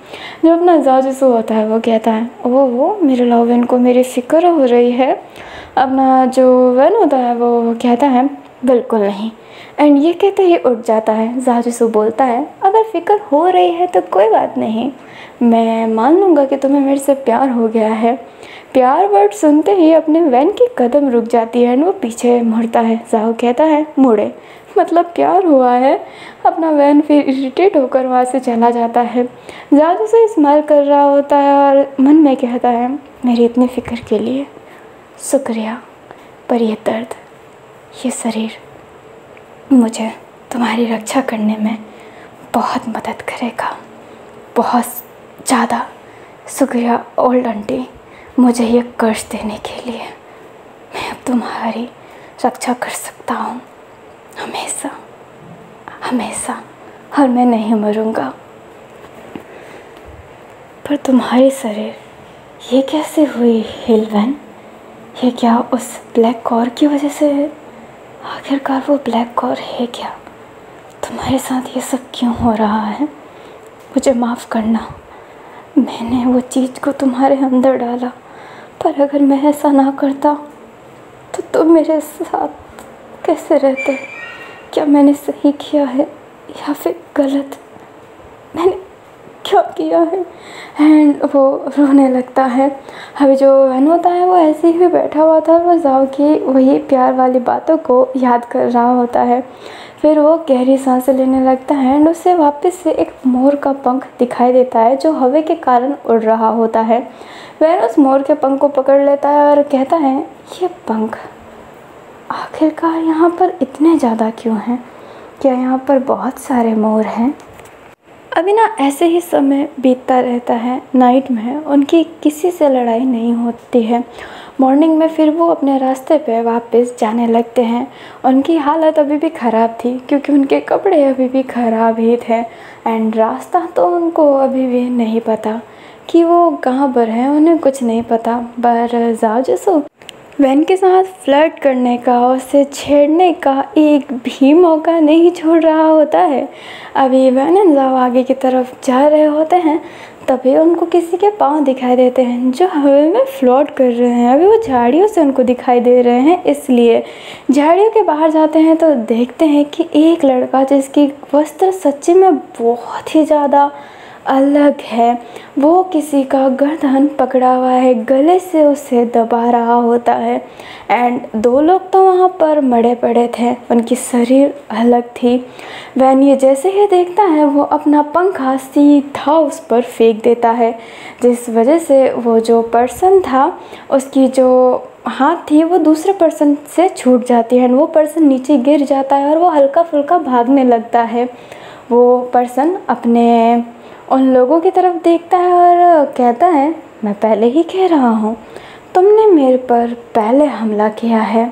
जो अपना जाजूसू होता है वो कहता है, ओह मेरे लव वैन को मेरी फ़िक्र हो रही है। अपना जो वैन होता है वो कहता है, बिल्कुल नहीं। एंड ये कहते ही उठ जाता है। जाजूसू बोलता है, अगर फ़िक्र हो रही है तो कोई बात नहीं, मैं मान लूँगा कि तुम्हें मेरे से प्यार हो गया है। प्यार वर्ड सुनते ही अपने वैन की कदम रुक जाती है एंड वो पीछे मुड़ता है। जाओ कहता है, मुड़े मतलब प्यार हुआ है। अपना वैन फिर इरिटेट होकर वहाँ से चला जाता है। जादू से स्माइल कर रहा होता है और मन में कहता है, मेरी इतनी फ़िक्र के लिए शुक्रिया, पर ये दर्द, ये शरीर मुझे तुम्हारी रक्षा करने में बहुत मदद करेगा, बहुत ज़्यादा। शुक्रिया ओल्ड आंटी, मुझे ये कर्ज देने के लिए। मैं अब तुम्हारी रक्षा कर सकता हूँ हमेशा हमेशा, और मैं नहीं मरूँगा। पर तुम्हारी शरीर ये कैसे हुई हिल वैन? ये क्या उस ब्लैक कॉर की वजह से है? आखिरकार वो ब्लैक कॉर है क्या? तुम्हारे साथ ये सब क्यों हो रहा है? मुझे माफ़ करना, मैंने वो चीज़ को तुम्हारे अंदर डाला, पर अगर मैं ऐसा ना करता तो तुम मेरे साथ कैसे रहते? क्या मैंने सही किया है या फिर गलत? मैंने क्या किया है? एंड वो रोने लगता है। अभी जो वैन होता है वो ऐसे ही बैठा हुआ था, वो जाओ की वही प्यार वाली बातों को याद कर रहा होता है। फिर वो गहरी सांसें लेने लगता है एंड उसे वापस से एक मोर का पंख दिखाई देता है जो हवा के कारण उड़ रहा होता है। वैन उस मोर के पंख को पकड़ लेता है और कहता है, ये पंख आखिरकार यहाँ पर इतने ज़्यादा क्यों हैं? क्या यहाँ पर बहुत सारे मोर हैं? अभी ना ऐसे ही समय बीतता रहता है। नाइट में उनकी किसी से लड़ाई नहीं होती है। मॉर्निंग में फिर वो अपने रास्ते पे वापस जाने लगते हैं। उनकी हालत अभी भी ख़राब थी क्योंकि उनके कपड़े अभी भी ख़राब ही थे एंड रास्ता तो उनको अभी भी नहीं पता कि वो कहाँ पर है, उन्हें कुछ नहीं पता। पर जाओ जसो वैन के साथ फ्लर्ट करने का, उसे छेड़ने का एक भी मौका नहीं छोड़ रहा होता है। अभी वैन एंड जाओ आगे की तरफ जा रहे होते हैं, तभी उनको किसी के पाँव दिखाई देते हैं जो हवा में फ्लोट कर रहे हैं। अभी वो झाड़ियों से उनको दिखाई दे रहे हैं, इसलिए झाड़ियों के बाहर जाते हैं तो देखते हैं कि एक लड़का जिसकी वस्त्र सच्ची में बहुत ही ज़्यादा अलग है, वो किसी का गर्दन पकड़ा हुआ है, गले से उसे दबा रहा होता है। एंड दो लोग तो वहाँ पर मरे पड़े थे, उनकी शरीर अलग थी। वैन ये जैसे ही देखता है वो अपना पंखा सीधा उस पर फेंक देता है, जिस वजह से वो जो पर्सन था उसकी जो हाथ थी वो दूसरे पर्सन से छूट जाती है एंड वो पर्सन नीचे गिर जाता है और वो हल्का फुल्का भागने लगता है। वो पर्सन अपने उन लोगों की तरफ देखता है और कहता है, मैं पहले ही कह रहा हूँ तुमने मेरे पर पहले हमला किया है।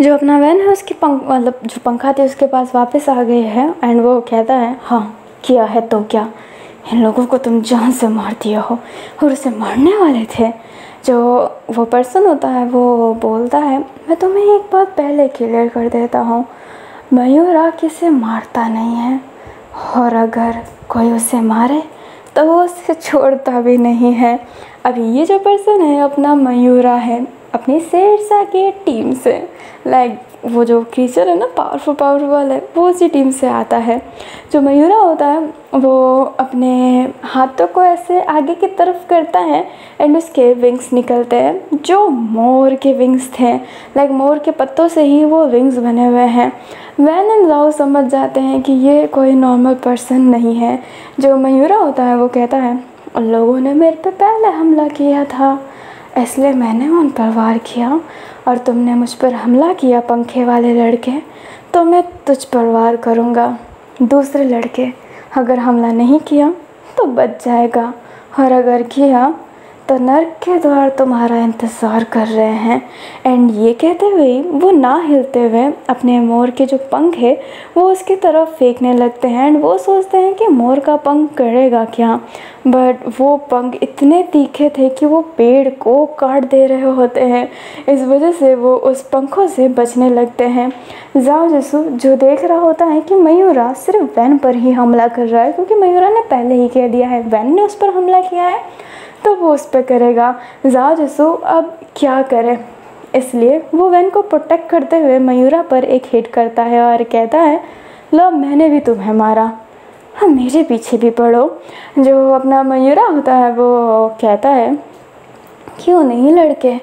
जो अपना वैन है उसकी मतलब जो पंखा थी उसके पास वापस आ गई है एंड वो कहता है, हाँ किया है तो क्या, इन लोगों को तुम जान से मार दिया हो और उसे मारने वाले थे। जो वो पर्सन होता है वो बोलता है, मैं तुम्हें एक बात पहले क्लियर कर देता हूँ, मयूरा किसे मारता नहीं है और अगर कोई उसे मारे तो वो उसे छोड़ता भी नहीं है। अभी ये जो पर्सन है अपना मयूरा है, अपनी शेरशाह की टीम से, लाइक वो जो क्रीचर है ना पावरफुल वाला है, वो उसी टीम से आता है। जो मयूरा होता है वो अपने हाथों को ऐसे आगे की तरफ करता है एंड उसके विंग्स निकलते हैं जो मोर के विंग्स थे, लाइक मोर के पत्तों से ही वो विंग्स बने हुए हैं। वैन एंड जाओ समझ जाते हैं कि ये कोई नॉर्मल पर्सन नहीं है। जो मयूरा होता है वो कहता है, उन लोगों ने मेरे पे पहले हमला किया था इसलिए मैंने उन पर वार किया, और तुमने मुझ पर हमला किया पंखे वाले लड़के, तो मैं तुझ पर वार करूँगा। दूसरे लड़के अगर हमला नहीं किया तो बच जाएगा, और अगर किया तो नर्क के द्वार तुम्हारा इंतज़ार कर रहे हैं। एंड ये कहते हुए वो ना हिलते हुए अपने मोर के जो पंख है वो उसकी तरफ फेंकने लगते हैं एंड वो सोचते हैं कि मोर का पंख करेगा क्या, बट वो पंख इतने तीखे थे कि वो पेड़ को काट दे रहे होते हैं। इस वजह से वो उस पंखों से बचने लगते हैं। जाओ जसू जो देख रहा होता है कि मयूरा सिर्फ वैन पर ही हमला कर रहा है, क्योंकि मयूरा ने पहले ही कह दिया है वैन ने उस पर हमला किया है तो वो उस पर करेगा। जाओ जसू अब क्या करे, इसलिए वो वैन को प्रोटेक्ट करते हुए मयूरा पर एक हिट करता है और कहता है, लो मैंने भी तुम्हें मारा, हाँ मेरे पीछे भी पड़ो। जो अपना मयूरा होता है वो कहता है, क्यों नहीं लड़के,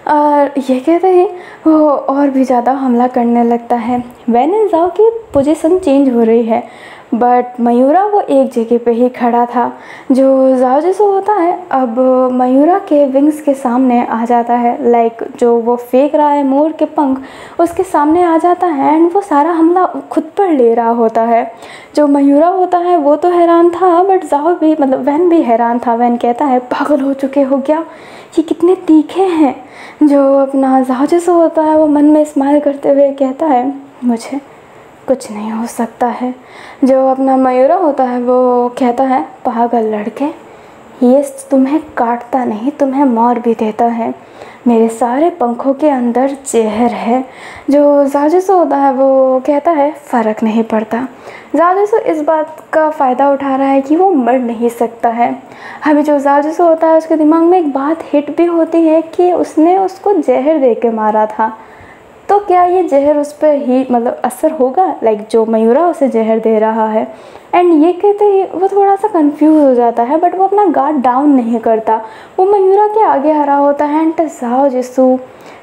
और ये कहते ही वो और भी ज़्यादा हमला करने लगता है। वैन एंड जाओ की पोजीशन चेंज हो रही है, बट मयूरा वो एक जगह पे ही खड़ा था। जो जाओ जैसा होता है अब मयूरा के विंग्स के सामने आ जाता है, लाइक जो वो फेंक रहा है मोर के पंख उसके सामने आ जाता है एंड वो सारा हमला खुद पर ले रहा होता है। जो मयूरा होता है वो तो हैरान था, बट जाओ भी मतलब वैन भी हैरान था। वैन कहता है पागल हो चुके हो क्या, ये कितने तीखे हैं। जो अपना जाओ जैसा होता है वो मन में स्माइल करते हुए कहता है मुझे कुछ नहीं हो सकता है। जो अपना मयूरा होता है वो कहता है पागल लड़के, ये तुम्हें काटता नहीं तुम्हें मार भी देता है, मेरे सारे पंखों के अंदर जहर है। जो जाजसू होता है वो कहता है फ़र्क नहीं पड़ता। जाजसू इस बात का फ़ायदा उठा रहा है कि वो मर नहीं सकता है। अभी जो जाजसू होता है उसके दिमाग में एक बात हिट भी होती है कि उसने उसको जहर दे के मारा था, तो क्या ये जहर उस पर ही मतलब असर होगा, लाइक जो मयूरा उसे जहर दे रहा है। एंड ये कहते ही वो थोड़ा सा कंफ्यूज हो जाता है, बट वो अपना गार्ड डाउन नहीं करता, वो मयूरा के आगे आ रहा होता है। एंड जाओ जैसू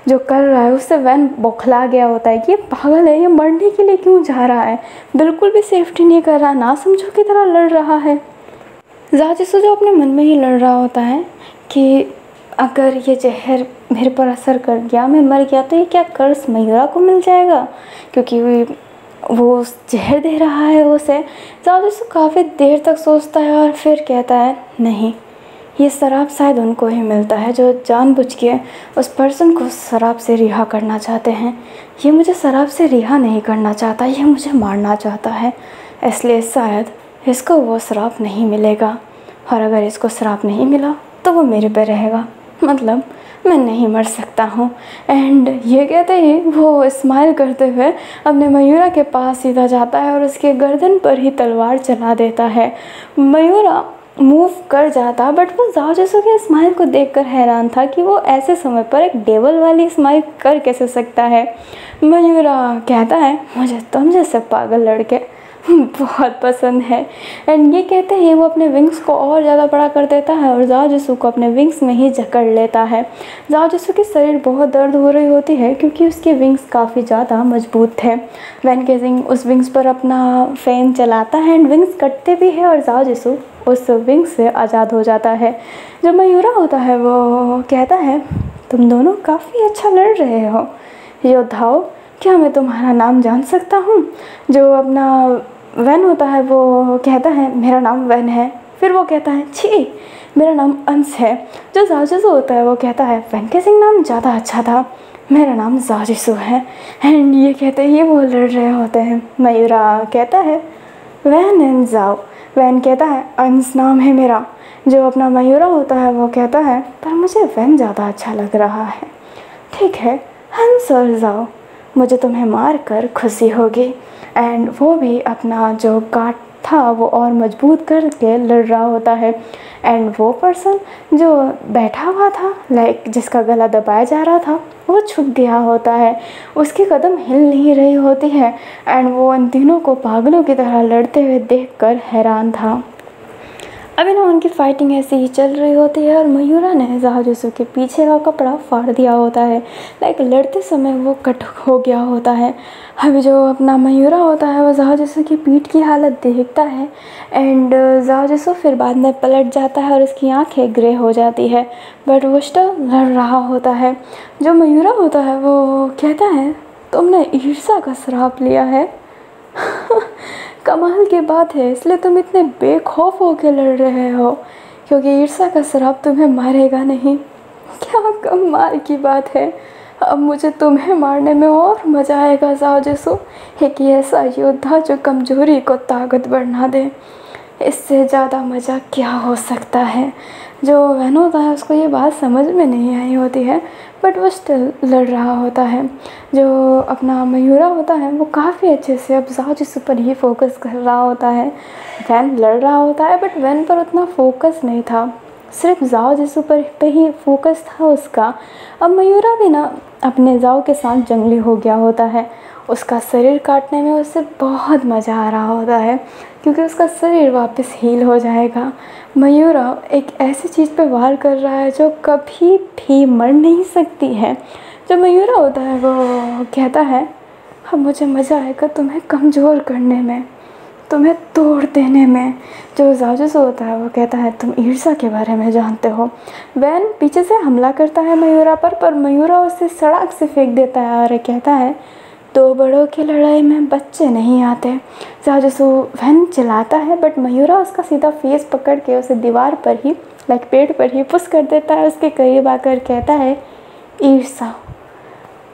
जो कर रहा है उससे वैन बौखला गया होता है कि ये पागल है, ये मरने के लिए क्यों जा रहा है, बिल्कुल भी सेफ्टी नहीं कर रहा, ना समझो की तरह लड़ रहा है। जाओ जैसू जो अपने मन में ही लड़ रहा होता है कि अगर ये जहर मेरे पर असर कर गया, मैं मर गया, तो ये क्या कर्ज मयूरा को मिल जाएगा, क्योंकि वो जहर दे रहा है उसे। जाओ जैसू काफ़ी देर तक सोचता है और फिर कहता है नहीं, ये शराब शायद उनको ही मिलता है जो जानबूझ के उस पर्सन को शराब से रिहा करना चाहते हैं। ये मुझे शराब से रिहा नहीं करना चाहता, ये मुझे मारना चाहता है, इसलिए शायद इसको वो शराब नहीं मिलेगा, और अगर इसको शराब नहीं मिला तो वो मेरे पे रहेगा, मतलब मैं नहीं मर सकता हूँ। एंड ये कहते ही वो स्माइल करते हुए अपने मयूरा के पास सीधा जाता है और उसके गर्दन पर ही तलवार चला देता है। मयूरा मूव कर जाता, बट वो जाओ जैसू के स्माइल को देखकर हैरान था कि वो ऐसे समय पर एक डेवल वाली स्माइल कर कैसे सकता है। मयूरा कहता है मुझे तुम जैसे पागल लड़के बहुत पसंद है। एंड ये कहते हैं वो अपने विंग्स को और ज़्यादा बड़ा कर देता है और जाओ जैसू को अपने विंग्स में ही जकड़ लेता है। जाओ जैसू की शरीर बहुत दर्द हो रही होती है क्योंकि उसके विंग्स काफ़ी ज़्यादा मजबूत थे। वैन केजिंग उस विंग्स पर अपना फैन चलाता है एंड विंग्स कटते भी है और जाओ जैसू उस विंग से आज़ाद हो जाता है। जो मयूरा होता है वो कहता है तुम दोनों काफ़ी अच्छा लड़ रहे हो योद्धाओं, क्या मैं तुम्हारा नाम जान सकता हूँ। जो अपना वैन होता है वो कहता है मेरा नाम वैन है। फिर वो कहता है छी मेरा नाम अंश है। जो जाजिसू होता है वो कहता है वैन केजिंग नाम ज़्यादा अच्छा था, मेरा नाम जाजिसू है। एंड ये कहते ही वो लड़ रहे होते हैं। मयूरा कहता है वैन एंड जाओ। वैन कहता है अंश नाम है मेरा। जो अपना मयूरा होता है वो कहता है पर मुझे वैन ज़्यादा अच्छा लग रहा है। ठीक है हंस और जाओ, मुझे तुम्हें मार कर खुशी होगी। एंड वो भी अपना जो गार्ड था वो और मजबूत करके लड़ रहा होता है। एंड वो पर्सन जो बैठा हुआ था लाइक जिसका गला दबाया जा रहा था वो छुप गया होता है, उसकी कदम हिल नहीं रही होती है। एंड वो इन तीनों को पागलों की तरह लड़ते हुए देखकर हैरान था। अभी ना उनकी फाइटिंग ऐसे ही चल रही होती है और मयूरा ने जाजिसू के पीछे का कपड़ा फाड़ दिया होता है, लाइक लड़ते समय वो कट हो गया होता है। अभी जो अपना मयूरा होता है वो जाजिसू की पीठ की हालत देखता है एंड जाजिसू फिर बाद में पलट जाता है और उसकी आंखें ग्रे हो जाती है, बट वो स्टिल लड़ रहा होता है। जो मयूरा होता है वो कहता है तुमने ईर्ष्या का श्राप लिया है कमाल की बात है, इसलिए तुम इतने बेखौफ होकर लड़ रहे हो क्योंकि ईर्ष्या का श्राप तुम्हें मारेगा नहीं। क्या कमाल की बात है, अब मुझे तुम्हें मारने में और मज़ा आएगा जाजिसू। एक ऐसा योद्धा जो कमजोरी को ताकत बढ़ा दे, इससे ज़्यादा मज़ा क्या हो सकता है। जो वैन होता है उसको ये बात समझ में नहीं आई होती है, बट वो स्टिल लड़ रहा होता है। जो अपना मयूरा होता है वो काफ़ी अच्छे से अब जाजिसू पर ही फोकस कर रहा होता है। वैन लड़ रहा होता है बट वैन पर उतना फोकस नहीं था, सिर्फ जाजिसू पे ही फोकस था उसका। अब मयूरा भी ना अपने जाओ के साथ जंगली हो गया होता है, उसका शरीर काटने में उसे बहुत मज़ा आ रहा होता है क्योंकि उसका शरीर वापस हील हो जाएगा। मयूरा एक ऐसी चीज़ पे वार कर रहा है जो कभी भी मर नहीं सकती है। जो मयूरा होता है वो कहता है अब मुझे मज़ा आएगा तुम्हें कमज़ोर करने में, तुम्हें तोड़ देने में। जो जाजिसू होता है वो कहता है तुम ईर्ष्या के बारे में जानते हो। वैन पीछे से हमला करता है मयूरा पर मयूरा उसे सड़क से फेंक देता है और कहता है दो बड़ों की लड़ाई में बच्चे नहीं आते। जाजसू वैन चिल्लाता है बट मयूरा उसका सीधा फेस पकड़ के उसे दीवार पर ही पेड़ पर ही पुश कर देता है। उसके करीब आकर कहता है ईर्षा।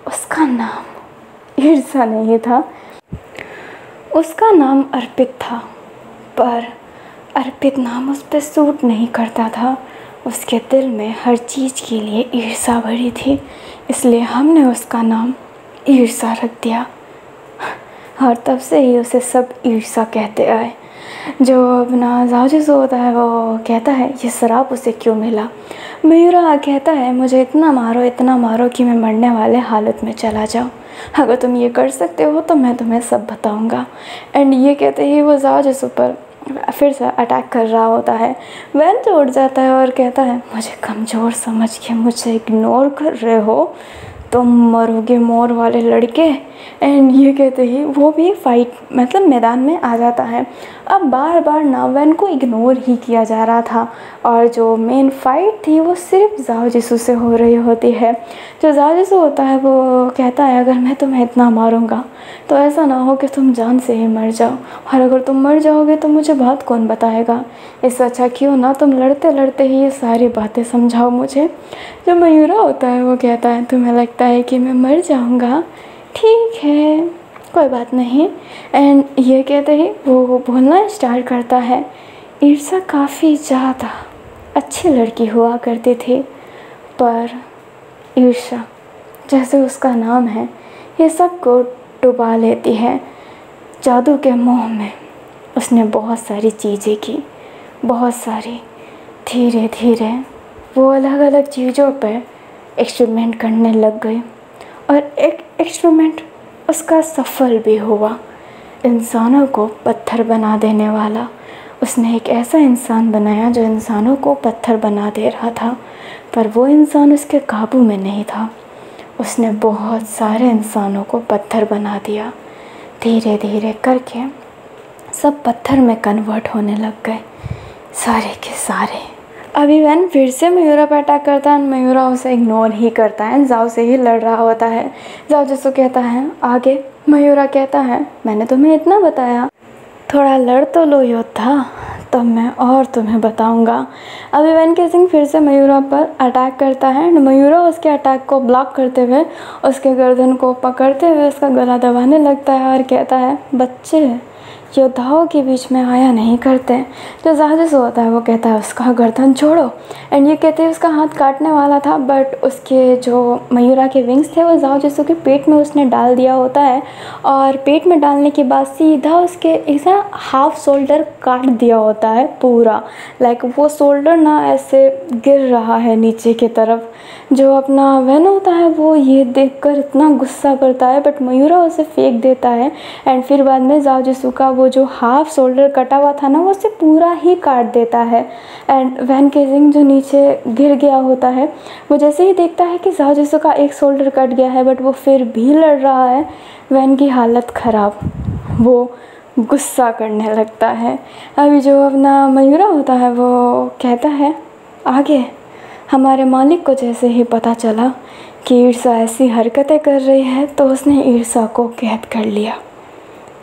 उसका नाम ईर्षा नहीं था, उसका नाम अर्पित था, पर अर्पित नाम उस पर सूट नहीं करता था। उसके दिल में हर चीज़ के लिए ईर्षा भरी थी, इसलिए हमने उसका नाम ईर्षा रख दिया और तब से ही उसे सब ईर्षा कहते आए। जो अपना जाजसू होता है वो कहता है ये शराब उसे क्यों मिला। मयूरा कहता है मुझे इतना मारो कि मैं मरने वाले हालत में चला जाऊँ। अगर तुम ये कर सकते हो तो मैं तुम्हें सब बताऊँगा। एंड ये कहते ही वो जाजसू पर फिर से अटैक कर रहा होता है। वैन तो उठ जाता है और कहता है मुझे कमज़ोर समझ के मुझे इग्नोर कर रहे हो, तुम मरोगे मोर वाले लड़के। एंड ये कहते ही वो भी फाइट मतलब मैदान में आ जाता है। अब बार बार ना वैन को इग्नोर ही किया जा रहा था और जो मेन फाइट थी वो सिर्फ जाओजिसू से हो रही होती है। जो जाओजिसू होता है वो कहता है अगर मैं तुम्हें इतना मारूंगा तो ऐसा ना हो कि तुम जान से ही मर जाओ, और अगर तुम मर जाओगे तो मुझे बात कौन बताएगा। इससे अच्छा क्यों ना तुम लड़ते लड़ते ही ये सारी बातें समझाओ मुझे। जो मयूरा होता है वो कहता है तुम्हें लगता है कि मैं मर जाऊंगा, ठीक है कोई बात नहीं। एंड ये कहते ही वो बोलना स्टार्ट करता है ईर्षा काफ़ी ज़्यादा अच्छी लड़की हुआ करती थी, पर ईर्षा जैसे उसका नाम है ये सबको डुबा लेती है। जादू के मोह में उसने बहुत सारी चीज़ें की, बहुत सारी। धीरे धीरे वो अलग अलग चीज़ों पर एक्सपेरिमेंट करने लग गई और एक एक्सपेरिमेंट उसका सफल भी हुआ। इंसानों को पत्थर बना देने वाला। उसने एक ऐसा इंसान बनाया जो इंसानों को पत्थर बना दे रहा था, पर वो इंसान उसके काबू में नहीं था। उसने बहुत सारे इंसानों को पत्थर बना दिया। धीरे धीरे करके सब पत्थर में कन्वर्ट होने लग गए, सारे के सारे। अभी वैन फिर से मयूरा पर अटैक करता है। मयूरा उसे इग्नोर ही करता है, जाओ से ही लड़ रहा होता है। जाओजिसू कहता है आगे। मयूरा कहता है मैंने तुम्हें इतना बताया, थोड़ा लड़ तो लो योद्धा, तब मैं और तुम्हें बताऊंगा। अभी वैन केसिंग फिर से मयूरा पर अटैक करता है। मयूरा उसके अटैक को ब्लॉक करते हुए उसके गर्दन को पकड़ते हुए उसका गला दबाने लगता है और कहता है बच्चे योद्धाओं के बीच में आया नहीं करते। जो जाजिसू होता है वो कहता है उसका गर्दन छोड़ो। एंड ये कहते हैं उसका हाथ काटने वाला था, बट उसके जो मयूरा के विंग्स थे वो जाजिसू के पेट में उसने डाल दिया होता है और पेट में डालने के बाद सीधा उसके ऐसा हाफ शोल्डर काट दिया होता है पूरा। लाइक वो शोल्डर ना ऐसे गिर रहा है नीचे की तरफ। जो अपना वैन होता है वो ये देखकर इतना गुस्सा करता है, बट मयूरा उसे फेंक देता है। एंड फिर बाद में जाओजिसू का वो जो हाफ शोल्डर कटा हुआ था ना वो उसे पूरा ही काट देता है। एंड वैन केसिंग जो नीचे गिर गया होता है वो जैसे ही देखता है कि जाओजिसू का एक शोल्डर कट गया है बट वो फिर भी लड़ रहा है, वैन की हालत ख़राब। वो गुस्सा करने लगता है। अभी जो अपना मयूरा होता है वो कहता है आगे। हमारे मालिक को जैसे ही पता चला कि ईर्षा ऐसी हरकतें कर रही है तो उसने ईर्षा को कैद कर लिया,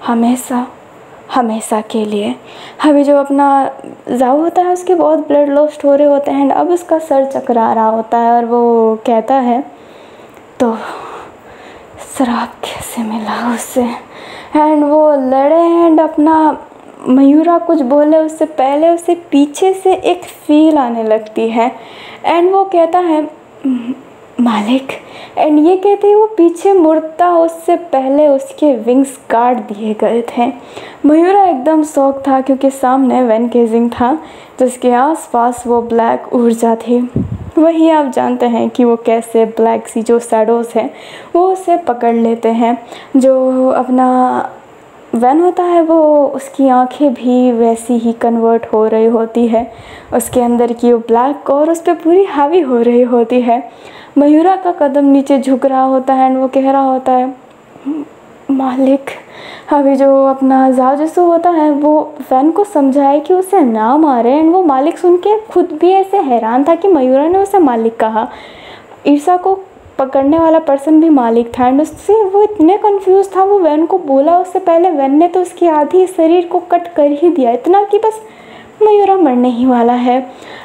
हमेशा हमेशा के लिए। अभी जो अपना जाओ होता है उसके बहुत ब्लड लॉस्ट हो रहे होते हैं। अब उसका सर चकरा रहा होता है और वो कहता है तो शराब कैसे मिला उससे। एंड वो लड़े एंड अपना मयूरा कुछ बोले उससे पहले उसे पीछे से एक फील आने लगती है एंड वो कहता है मालिक। एंड ये कहते ही वो पीछे मुड़ता उससे पहले उसके विंग्स काट दिए गए थे। मयूरा एकदम शॉक था क्योंकि सामने वैन केसिंग था जिसके आसपास वो ब्लैक ऊर्जा थी। वही आप जानते हैं कि वो कैसे ब्लैक सी जो शैडोज़ हैं वो उसे पकड़ लेते हैं। जो अपना वैन होता है वो उसकी आंखें भी वैसी ही कन्वर्ट हो रही होती है, उसके अंदर की वो ब्लैक और उस पर पूरी हावी हो रही होती है। मयूरा का कदम नीचे झुक रहा होता है एंड वो कह रहा होता है मालिक। अभी जो अपना जाओजिसू होता है वो वैन को समझाए कि उसे ना मारे एंड वो मालिक सुन के खुद भी ऐसे हैरान था कि मयूरा ने उसे मालिक कहा। ईर्षा को पकड़ने वाला पर्सन भी मालिक था एंड उससे वो इतने कंफ्यूज था। वो वैन को बोला उससे पहले वैन ने तो उसकी आधी शरीर को कट कर ही दिया, इतना कि बस मयूरा मरने ही वाला है।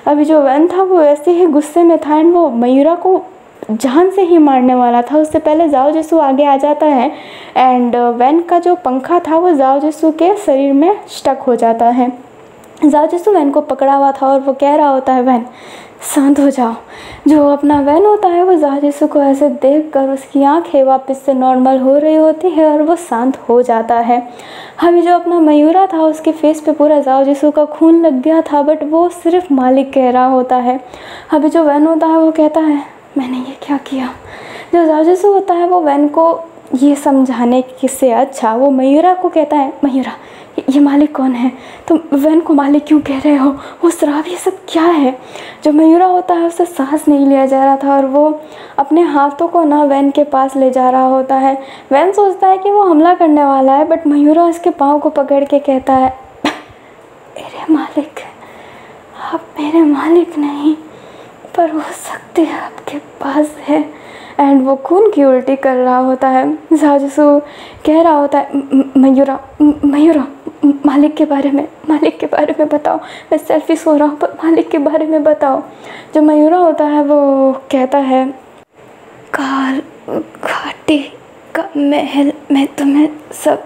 अभी जो वैन था वो ऐसे ही गुस्से में था एंड वो मयूरा को जान से ही मारने वाला था। उससे पहले जाओ जिसु आगे आ जाता है एंड वैन का जो पंखा था वो जाओ जिसु के शरीर में स्टक हो जाता है। जाओ जिसु वैन को पकड़ा हुआ था और वो कह रहा होता है वैन शांत हो जाओ। जो अपना वैन होता है वो जाओ जिसु को ऐसे देख कर उसकी आँखें वापस से नॉर्मल हो रही होती है और वो शांत हो जाता है। अभी जो अपना मयूरा था उसके फेस पे पूरा जाओ जिसु का खून लग गया था बट वो सिर्फ मालिक कह रहा होता है। अभी जो वैन होता है वो कहता है मैंने ये क्या किया। जो जाओ जिसु होता है वो वैन को ये समझाने से अच्छा वो मयूरा को कहता है मयूरा ये मालिक कौन है, तुम वैन को मालिक क्यों कह रहे हो, वो शराब ये सब क्या है। जो मयूरा होता है उससे सांस नहीं लिया जा रहा था और वो अपने हाथों को ना वैन के पास ले जा रहा होता है। वैन सोचता है कि वो हमला करने वाला है बट मयूरा उसके पाँव को पकड़ के कहता है मेरे मालिक, आप मेरे मालिक नहीं पर वो शक्ति आपके पास है। एंड वो खून की उल्टी कर रहा होता है। जाओ जिसु कह रहा होता है मयूरा मयूरा मालिक के बारे में बताओ, मैं सेल्फी सो रहा हूँ पर मालिक के बारे में बताओ। जो मयूरा होता है वो कहता है काल घाटी का महल में तुम्हें सब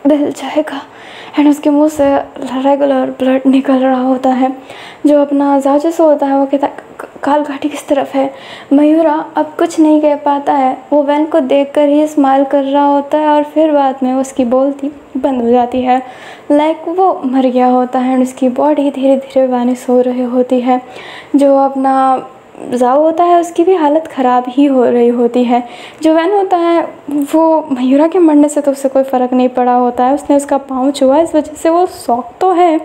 मिल जाएगा एंड उसके मुंह से रेगुलर ब्लड निकल रहा होता है। जो अपना जाओ जिसु होता है वो कहता है काल घाटी किस तरफ है। मयूरा अब कुछ नहीं कह पाता है, वो वैन को देखकर ही स्माइल कर रहा होता है और फिर बाद में उसकी बोलती बंद हो जाती है लाइक वो मर गया होता है एंड उसकी बॉडी धीरे धीरे वानिश हो रही होती है। जो अपना जाओ होता है उसकी भी हालत ख़राब ही हो रही होती है। जो वैन होता है वो मयूरा के मरने से तो उससे कोई फ़र्क नहीं पड़ा होता है, उसने उसका पाँव छुआ इस वजह से वो शौक तो है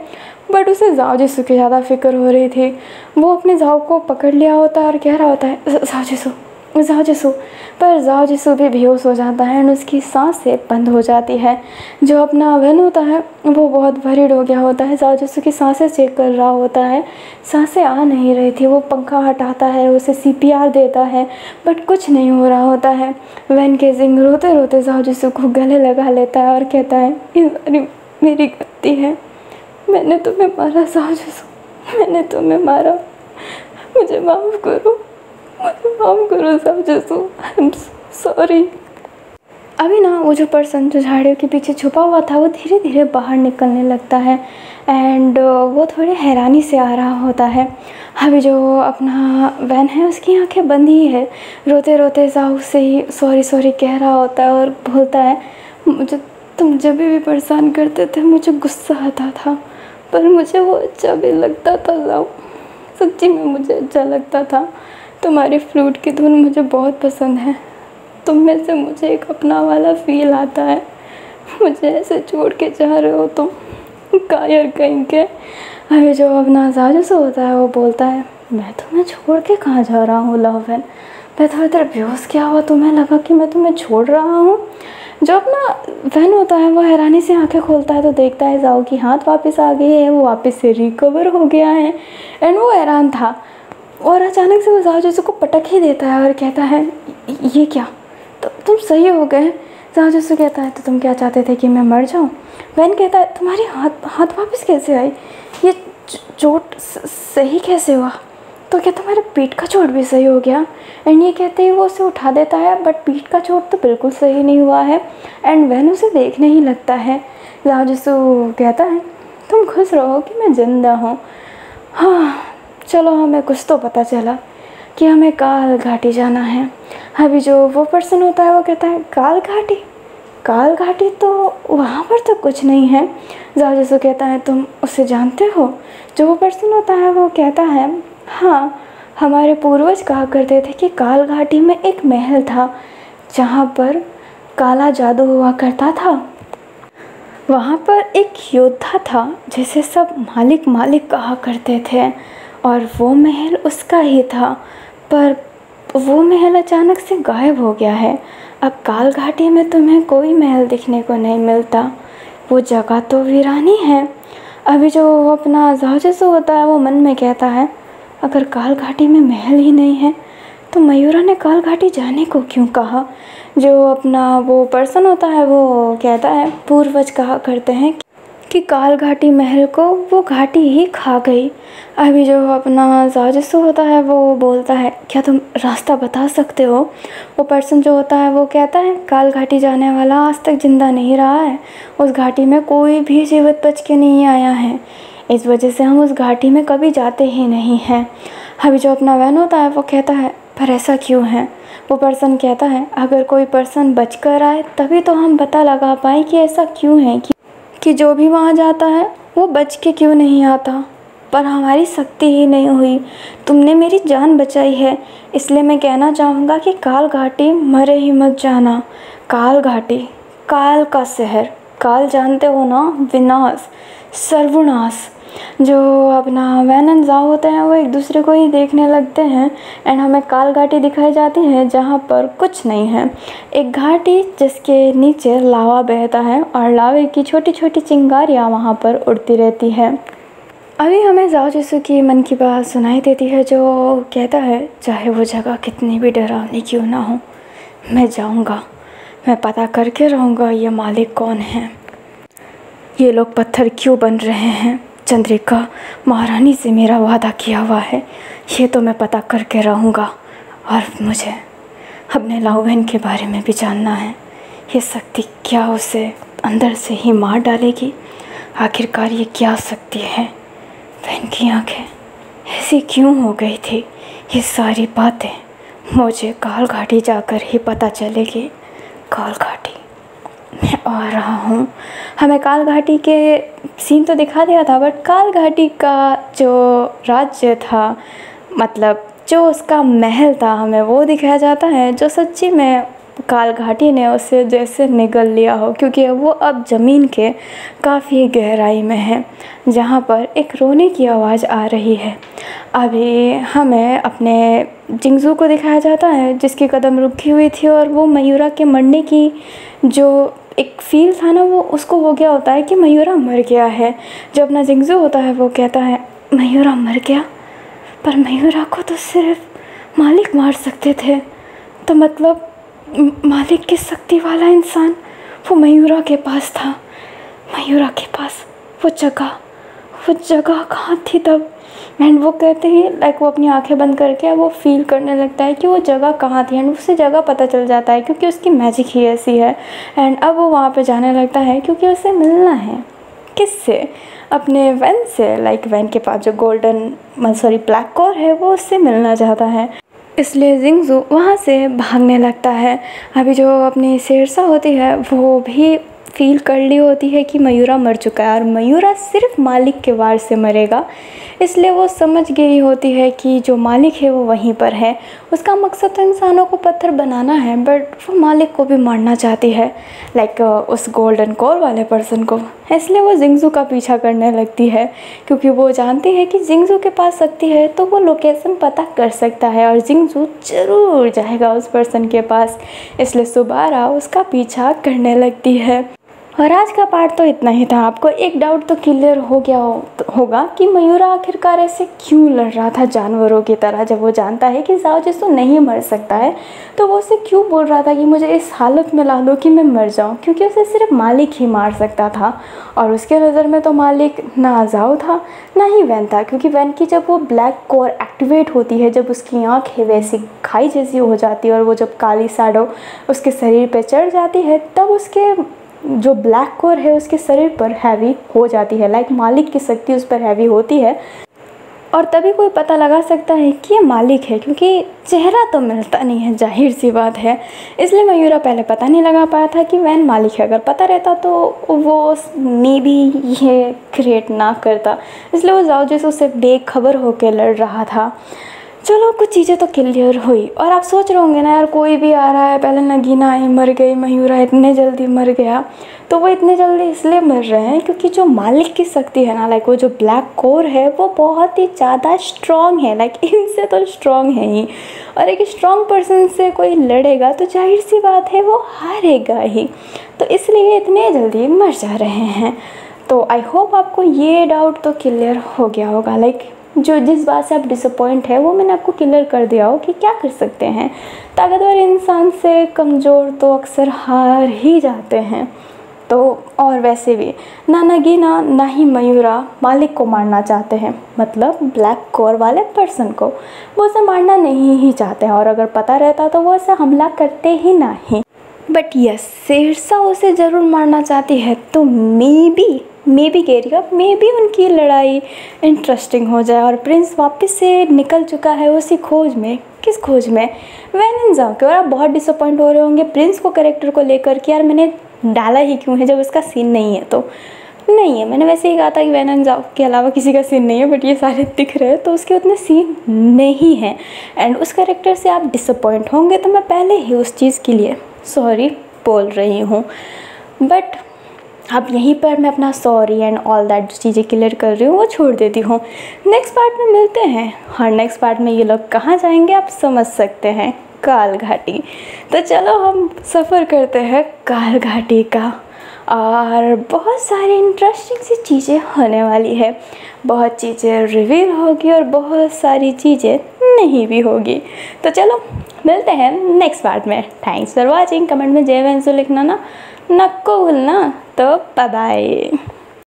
बट उसे जाओ जिसु की ज़्यादा फिक्र हो रही थी। वो अपने जाओ को पकड़ लिया होता है और कह रहा होता है जाओ जिसु पर जाओ जिसु भी बेहोश हो जाता है एंड उसकी सांसें बंद हो जाती है। जो अपना वैन होता है वो बहुत वरीड हो गया होता है, जाओ जिसु की सांसें चेक कर रहा होता है, सांसें आ नहीं रही थी। वो पंखा हटाता है, उसे CPR देता है बट कुछ नहीं हो रहा होता है। वैन के जिंग रोते रोते जाओ जिसु को गले लगा लेता है और कहता है ये सारी मेरी गलती है, मैंने तुम्हें मारा जाओ जिसु, मैंने तुम्हें मारा, मुझे माफ़ करो जाओ जिसु, आई एम सॉरी। अभी ना वो जो पर्सन जो झाड़ियों के पीछे छुपा हुआ था वो धीरे धीरे बाहर निकलने लगता है एंड वो थोड़ी हैरानी से आ रहा होता है। अभी जो अपना वैन है उसकी आंखें बंद ही है, रोते रोते जाओ से ही सॉरी कह रहा होता है और बोलता है मुझे तुम जब भी परेशान करते थे मुझे गुस्सा आता था पर मुझे वो अच्छा भी लगता था। जाओ सच्ची में मुझे अच्छा लगता था, तुम्हारी फ्लूट की धुन मुझे बहुत पसंद है, तुम में से मुझे एक अपना वाला फील आता है, मुझे ऐसे छोड़ के जा रहे हो तुम कायर कहीं के। अभी जो अपना जाओ जिसु होता है वो बोलता है मैं तुम्हें छोड़ के कहाँ जा रहा हूँ लव वैन, मैं थोड़ी देर बेहोश क्या हुआ, तुम्हें लगा कि मैं तुम्हें छोड़ रहा हूँ। जो अपना वैन होता है वो हैरानी से आंखें खोलता है तो देखता है जाओ की हाथ वापस आ गई है, वो वापस से रिकवर हो गया है एंड वो हैरान था और अचानक से वो जाओ जिसु को पटक ही देता है और कहता है ये क्या, तो तुम सही हो गए। जाओ जिसु कहता है तो तुम क्या चाहते थे कि मैं मर जाऊँ। वैन कहता है तुम्हारी हाथ वापस कैसे आई, ये चोट सही कैसे हुआ, तो क्या तुम्हारे पीठ का चोट भी सही हो गया। एंड ये कहते ही वो उसे उठा देता है बट पीठ का चोट तो बिल्कुल सही नहीं हुआ है एंड वैन उसे देखने ही लगता है। जाओ जिसु कहता है तुम खुश रहो कि मैं जिंदा हूँ, हाँ चलो हमें कुछ तो पता चला कि हमें काल घाटी जाना है। अभी जो वो पर्सन होता है वो कहता है काल घाटी तो वहाँ पर तो कुछ नहीं है। जाओ जिसु कहता है तुम उसे जानते हो। जो वो पर्सन होता है वो कहता है हाँ हमारे पूर्वज कहा करते थे कि काल घाटी में एक महल था जहाँ पर काला जादू हुआ करता था, वहाँ पर एक योद्धा था जिसे सब मालिक कहा करते थे और वो महल उसका ही था पर वो महल अचानक से गायब हो गया है। अब काल घाटी में तुम्हें कोई महल दिखने को नहीं मिलता, वो जगह तो वीरानी है। अभी जो अपना जाओ जिसु होता है वो मन में कहता है अगर काल घाटी में महल ही नहीं है तो मयूरा ने काल घाटी जाने को क्यों कहा? जो अपना वो पर्सन होता है वो कहता है, पूर्वज कहा करते हैं कि काल घाटी महल को वो घाटी ही खा गई। अभी जो अपना जाजिसु होता है वो बोलता है, क्या तुम रास्ता बता सकते हो? वो पर्सन जो होता है वो कहता है, काल घाटी जाने वाला आज तक ज़िंदा नहीं रहा है। उस घाटी में कोई भी जीवित बच के नहीं आया है, इस वजह से हम उस घाटी में कभी जाते ही नहीं हैं। अभी जो अपना वैन होता है वो कहता है, पर ऐसा क्यों है? वो पर्सन कहता है, अगर कोई पर्सन बच कर आए तभी तो हम पता लगा पाए कि ऐसा क्यों है कि जो भी वहाँ जाता है वो बच के क्यों नहीं आता। पर हमारी शक्ति ही नहीं हुई, तुमने मेरी जान बचाई है, इसलिए मैं कहना चाहूँगा कि काल घाटी मरे ही मत जाना। काल घाटी, काल का शहर, काल जानते हो ना, विनाश, सर्वनाश। जो अपना वैन एंड जाओ होते हैं वो एक दूसरे को ही देखने लगते हैं एंड हमें काल घाटी दिखाई जाती है जहाँ पर कुछ नहीं है। एक घाटी जिसके नीचे लावा बहता है और लावे की छोटी छोटी चिंगारियाँ वहाँ पर उड़ती रहती है। अभी हमें जाओ जिसु की मन की बात सुनाई देती है, जो कहता है, चाहे वो जगह कितनी भी डरावनी क्यों ना हो, मैं जाऊँगा, मैं पता करके रहूँगा ये मालिक कौन है, ये लोग पत्थर क्यों बन रहे हैं। चंद्रिका महारानी से मेरा वादा किया हुआ है, ये तो मैं पता करके रहूँगा। और मुझे अपने लाउवेन के बारे में भी जानना है, ये शक्ति क्या उसे अंदर से ही मार डालेगी? आखिरकार ये क्या शक्ति है? वैन की आँखें ऐसी क्यों हो गई थी? ये सारी बातें मुझे काल घाटी जाकर ही पता चलेगी। काल घाटी, मैं आ रहा हूँ। हमें काल घाटी के सीन तो दिखा दिया था, बट काल घाटी का जो राज्य था, मतलब जो उसका महल था, हमें वो दिखाया जाता है, जो सच्ची में काल घाटी ने उसे जैसे निगल लिया हो, क्योंकि वो अब ज़मीन के काफ़ी गहराई में है, जहाँ पर एक रोने की आवाज़ आ रही है। अभी हमें अपने जिंगजू को दिखाया जाता है जिसकी कदम रुकी हुई थी और वो मयूरा के मरने की जो एक फील था ना, वो उसको हो गया होता है कि मयूरा मर गया है। जो अपना जिंगजू होता है वो कहता है, मयूरा मर गया? पर मयूरा को तो सिर्फ मालिक मार सकते थे, तो मतलब मालिक की शक्ति वाला इंसान वो मयूरा के पास था। मयूरा के पास वो जगह कहाँ थी तब? एंड वो कहते ही लाइक वो अपनी आंखें बंद करके वो फील करने लगता है कि वो जगह कहाँ थी, एंड उसे जगह पता चल जाता है क्योंकि उसकी मैजिक ही ऐसी है। एंड अब वो वहाँ पे जाने लगता है क्योंकि उसे मिलना है। किससे? अपने वैन से। लाइक वैन के पास जो ब्लैक कोर है वो उससे मिलना चाहता है, इसलिए जिंगजू वहाँ से भागने लगता है। अभी जो अपनी शेरसा होती है वो भी फील कर ली होती है कि मयूरा मर चुका है और मयूरा सिर्फ मालिक के वार से मरेगा, इसलिए वो समझ गई होती है कि जो मालिक है वो वहीं पर है। उसका मकसद तो इंसानों को पत्थर बनाना है, बट वो मालिक को भी मारना चाहती है, लाइक उस गोल्डन कोर वाले पर्सन को। इसलिए वो जिंगजू का पीछा करने लगती है क्योंकि वो जानती है कि जिंगजू के पास शक्ति है तो वो लोकेशन पता कर सकता है और जिंगजू ज़रूर जाएगा उस पर्सन के पास, इसलिए सुबारा उसका पीछा करने लगती है। और आज का पार्ट तो इतना ही था। आपको एक डाउट तो क्लियर हो गया होगा कि मयूरा आखिरकार ऐसे क्यों लड़ रहा था जानवरों की तरह। जब वो जानता है कि जाओ जिसको नहीं मर सकता है तो वो उसे क्यों बोल रहा था कि मुझे इस हालत में ला दो कि मैं मर जाऊं, क्योंकि उसे सिर्फ मालिक ही मार सकता था और उसके नज़र में तो मालिक ना जाओ था ना ही वैन था, क्योंकि वैन की जब वो ब्लैक कोर एक्टिवेट होती है, जब उसकी आँखें वैसी खाई जैसी हो जाती है और वो जब काली शैडो उसके शरीर पर चढ़ जाती है तब उसके जो ब्लैक कोर है उसके शरीर पर हैवी हो जाती है, लाइक मालिक की शक्ति उस पर हैवी होती है और तभी कोई पता लगा सकता है कि ये मालिक है, क्योंकि चेहरा तो मिलता नहीं है, जाहिर सी बात है। इसलिए मयूरा पहले पता नहीं लगा पाया था कि वैन मालिक है। अगर पता रहता तो वो मे भी ये क्रिएट ना करता, इसलिए वो जाओ जैसे उससे बेखबर होकर लड़ रहा था। चलो कुछ चीज़ें तो क्लियर हुई। और आप सोच रहे होंगे ना यार, कोई भी आ रहा है, पहले नगीना आई मर गई, मयूरा इतने जल्दी मर गया, तो वो इतने जल्दी इसलिए मर रहे हैं क्योंकि जो मालिक की शक्ति है ना, लाइक वो जो ब्लैक कोर है वो बहुत ही ज़्यादा स्ट्रॉन्ग है, लाइक इनसे तो स्ट्रॉन्ग है ही। और एक स्ट्रॉन्ग पर्सन से कोई लड़ेगा तो जाहिर सी बात है वो हारेगा ही, तो इसलिए इतने जल्दी मर जा रहे हैं। तो आई होप आपको ये डाउट तो क्लियर हो गया होगा। लाइक जो जिस बात से आप डिसअपॉइंट है वो मैंने आपको क्लियर कर दिया हो कि क्या कर सकते हैं। ताकतवर इंसान से कमज़ोर तो अक्सर हार ही जाते हैं। तो और वैसे भी ना नगीना ना ही मयूरा मालिक को मारना चाहते हैं, मतलब ब्लैक कोर वाले पर्सन को वो उसे मारना नहीं ही चाहते हैं, और अगर पता रहता तो वो उसे हमला करते ही नहीं। बट यस, शेरशाह उसे ज़रूर मारना चाहती है, तो मे बी कह रही हूँ, मे बी उनकी लड़ाई इंटरेस्टिंग हो जाए और प्रिंस वापस से निकल चुका है उसी खोज में। किस खोज में? वेनेंजाओ के। और आप बहुत डिसअपॉइंट हो रहे होंगे प्रिंस को कैरेक्टर को लेकर कि यार मैंने डाला ही क्यों है जब इसका सीन नहीं है। तो नहीं है, मैंने वैसे ही कहा था कि वेनेंजाओ के अलावा किसी का सीन नहीं है, बट ये सारे दिख रहे हैं तो उसके उतने सीन नहीं हैं एंड उस कैरेक्टर से आप डिसअपॉइंट होंगे, तो मैं पहले ही उस चीज़ के लिए सॉरी बोल रही हूँ। बट अब यहीं पर मैं अपना सॉरी एंड ऑल दैट चीज़ें क्लियर कर रही हूँ वो छोड़ देती हूँ। नेक्स्ट पार्ट में मिलते हैं, और नेक्स्ट पार्ट में ये लोग कहाँ जाएंगे आप समझ सकते हैं, काल घाटी। तो चलो हम सफ़र करते हैं काल घाटी का, और बहुत सारी इंटरेस्टिंग सी चीज़ें होने वाली है। बहुत चीज़ें रिवील होगी और बहुत सारी चीज़ें नहीं भी होगी। तो चलो मिलते हैं नेक्स्ट पार्ट में। Thanks for watching. कमेंट में जय वेंसो लिखना ना नको भूलना। तो बाय बाय।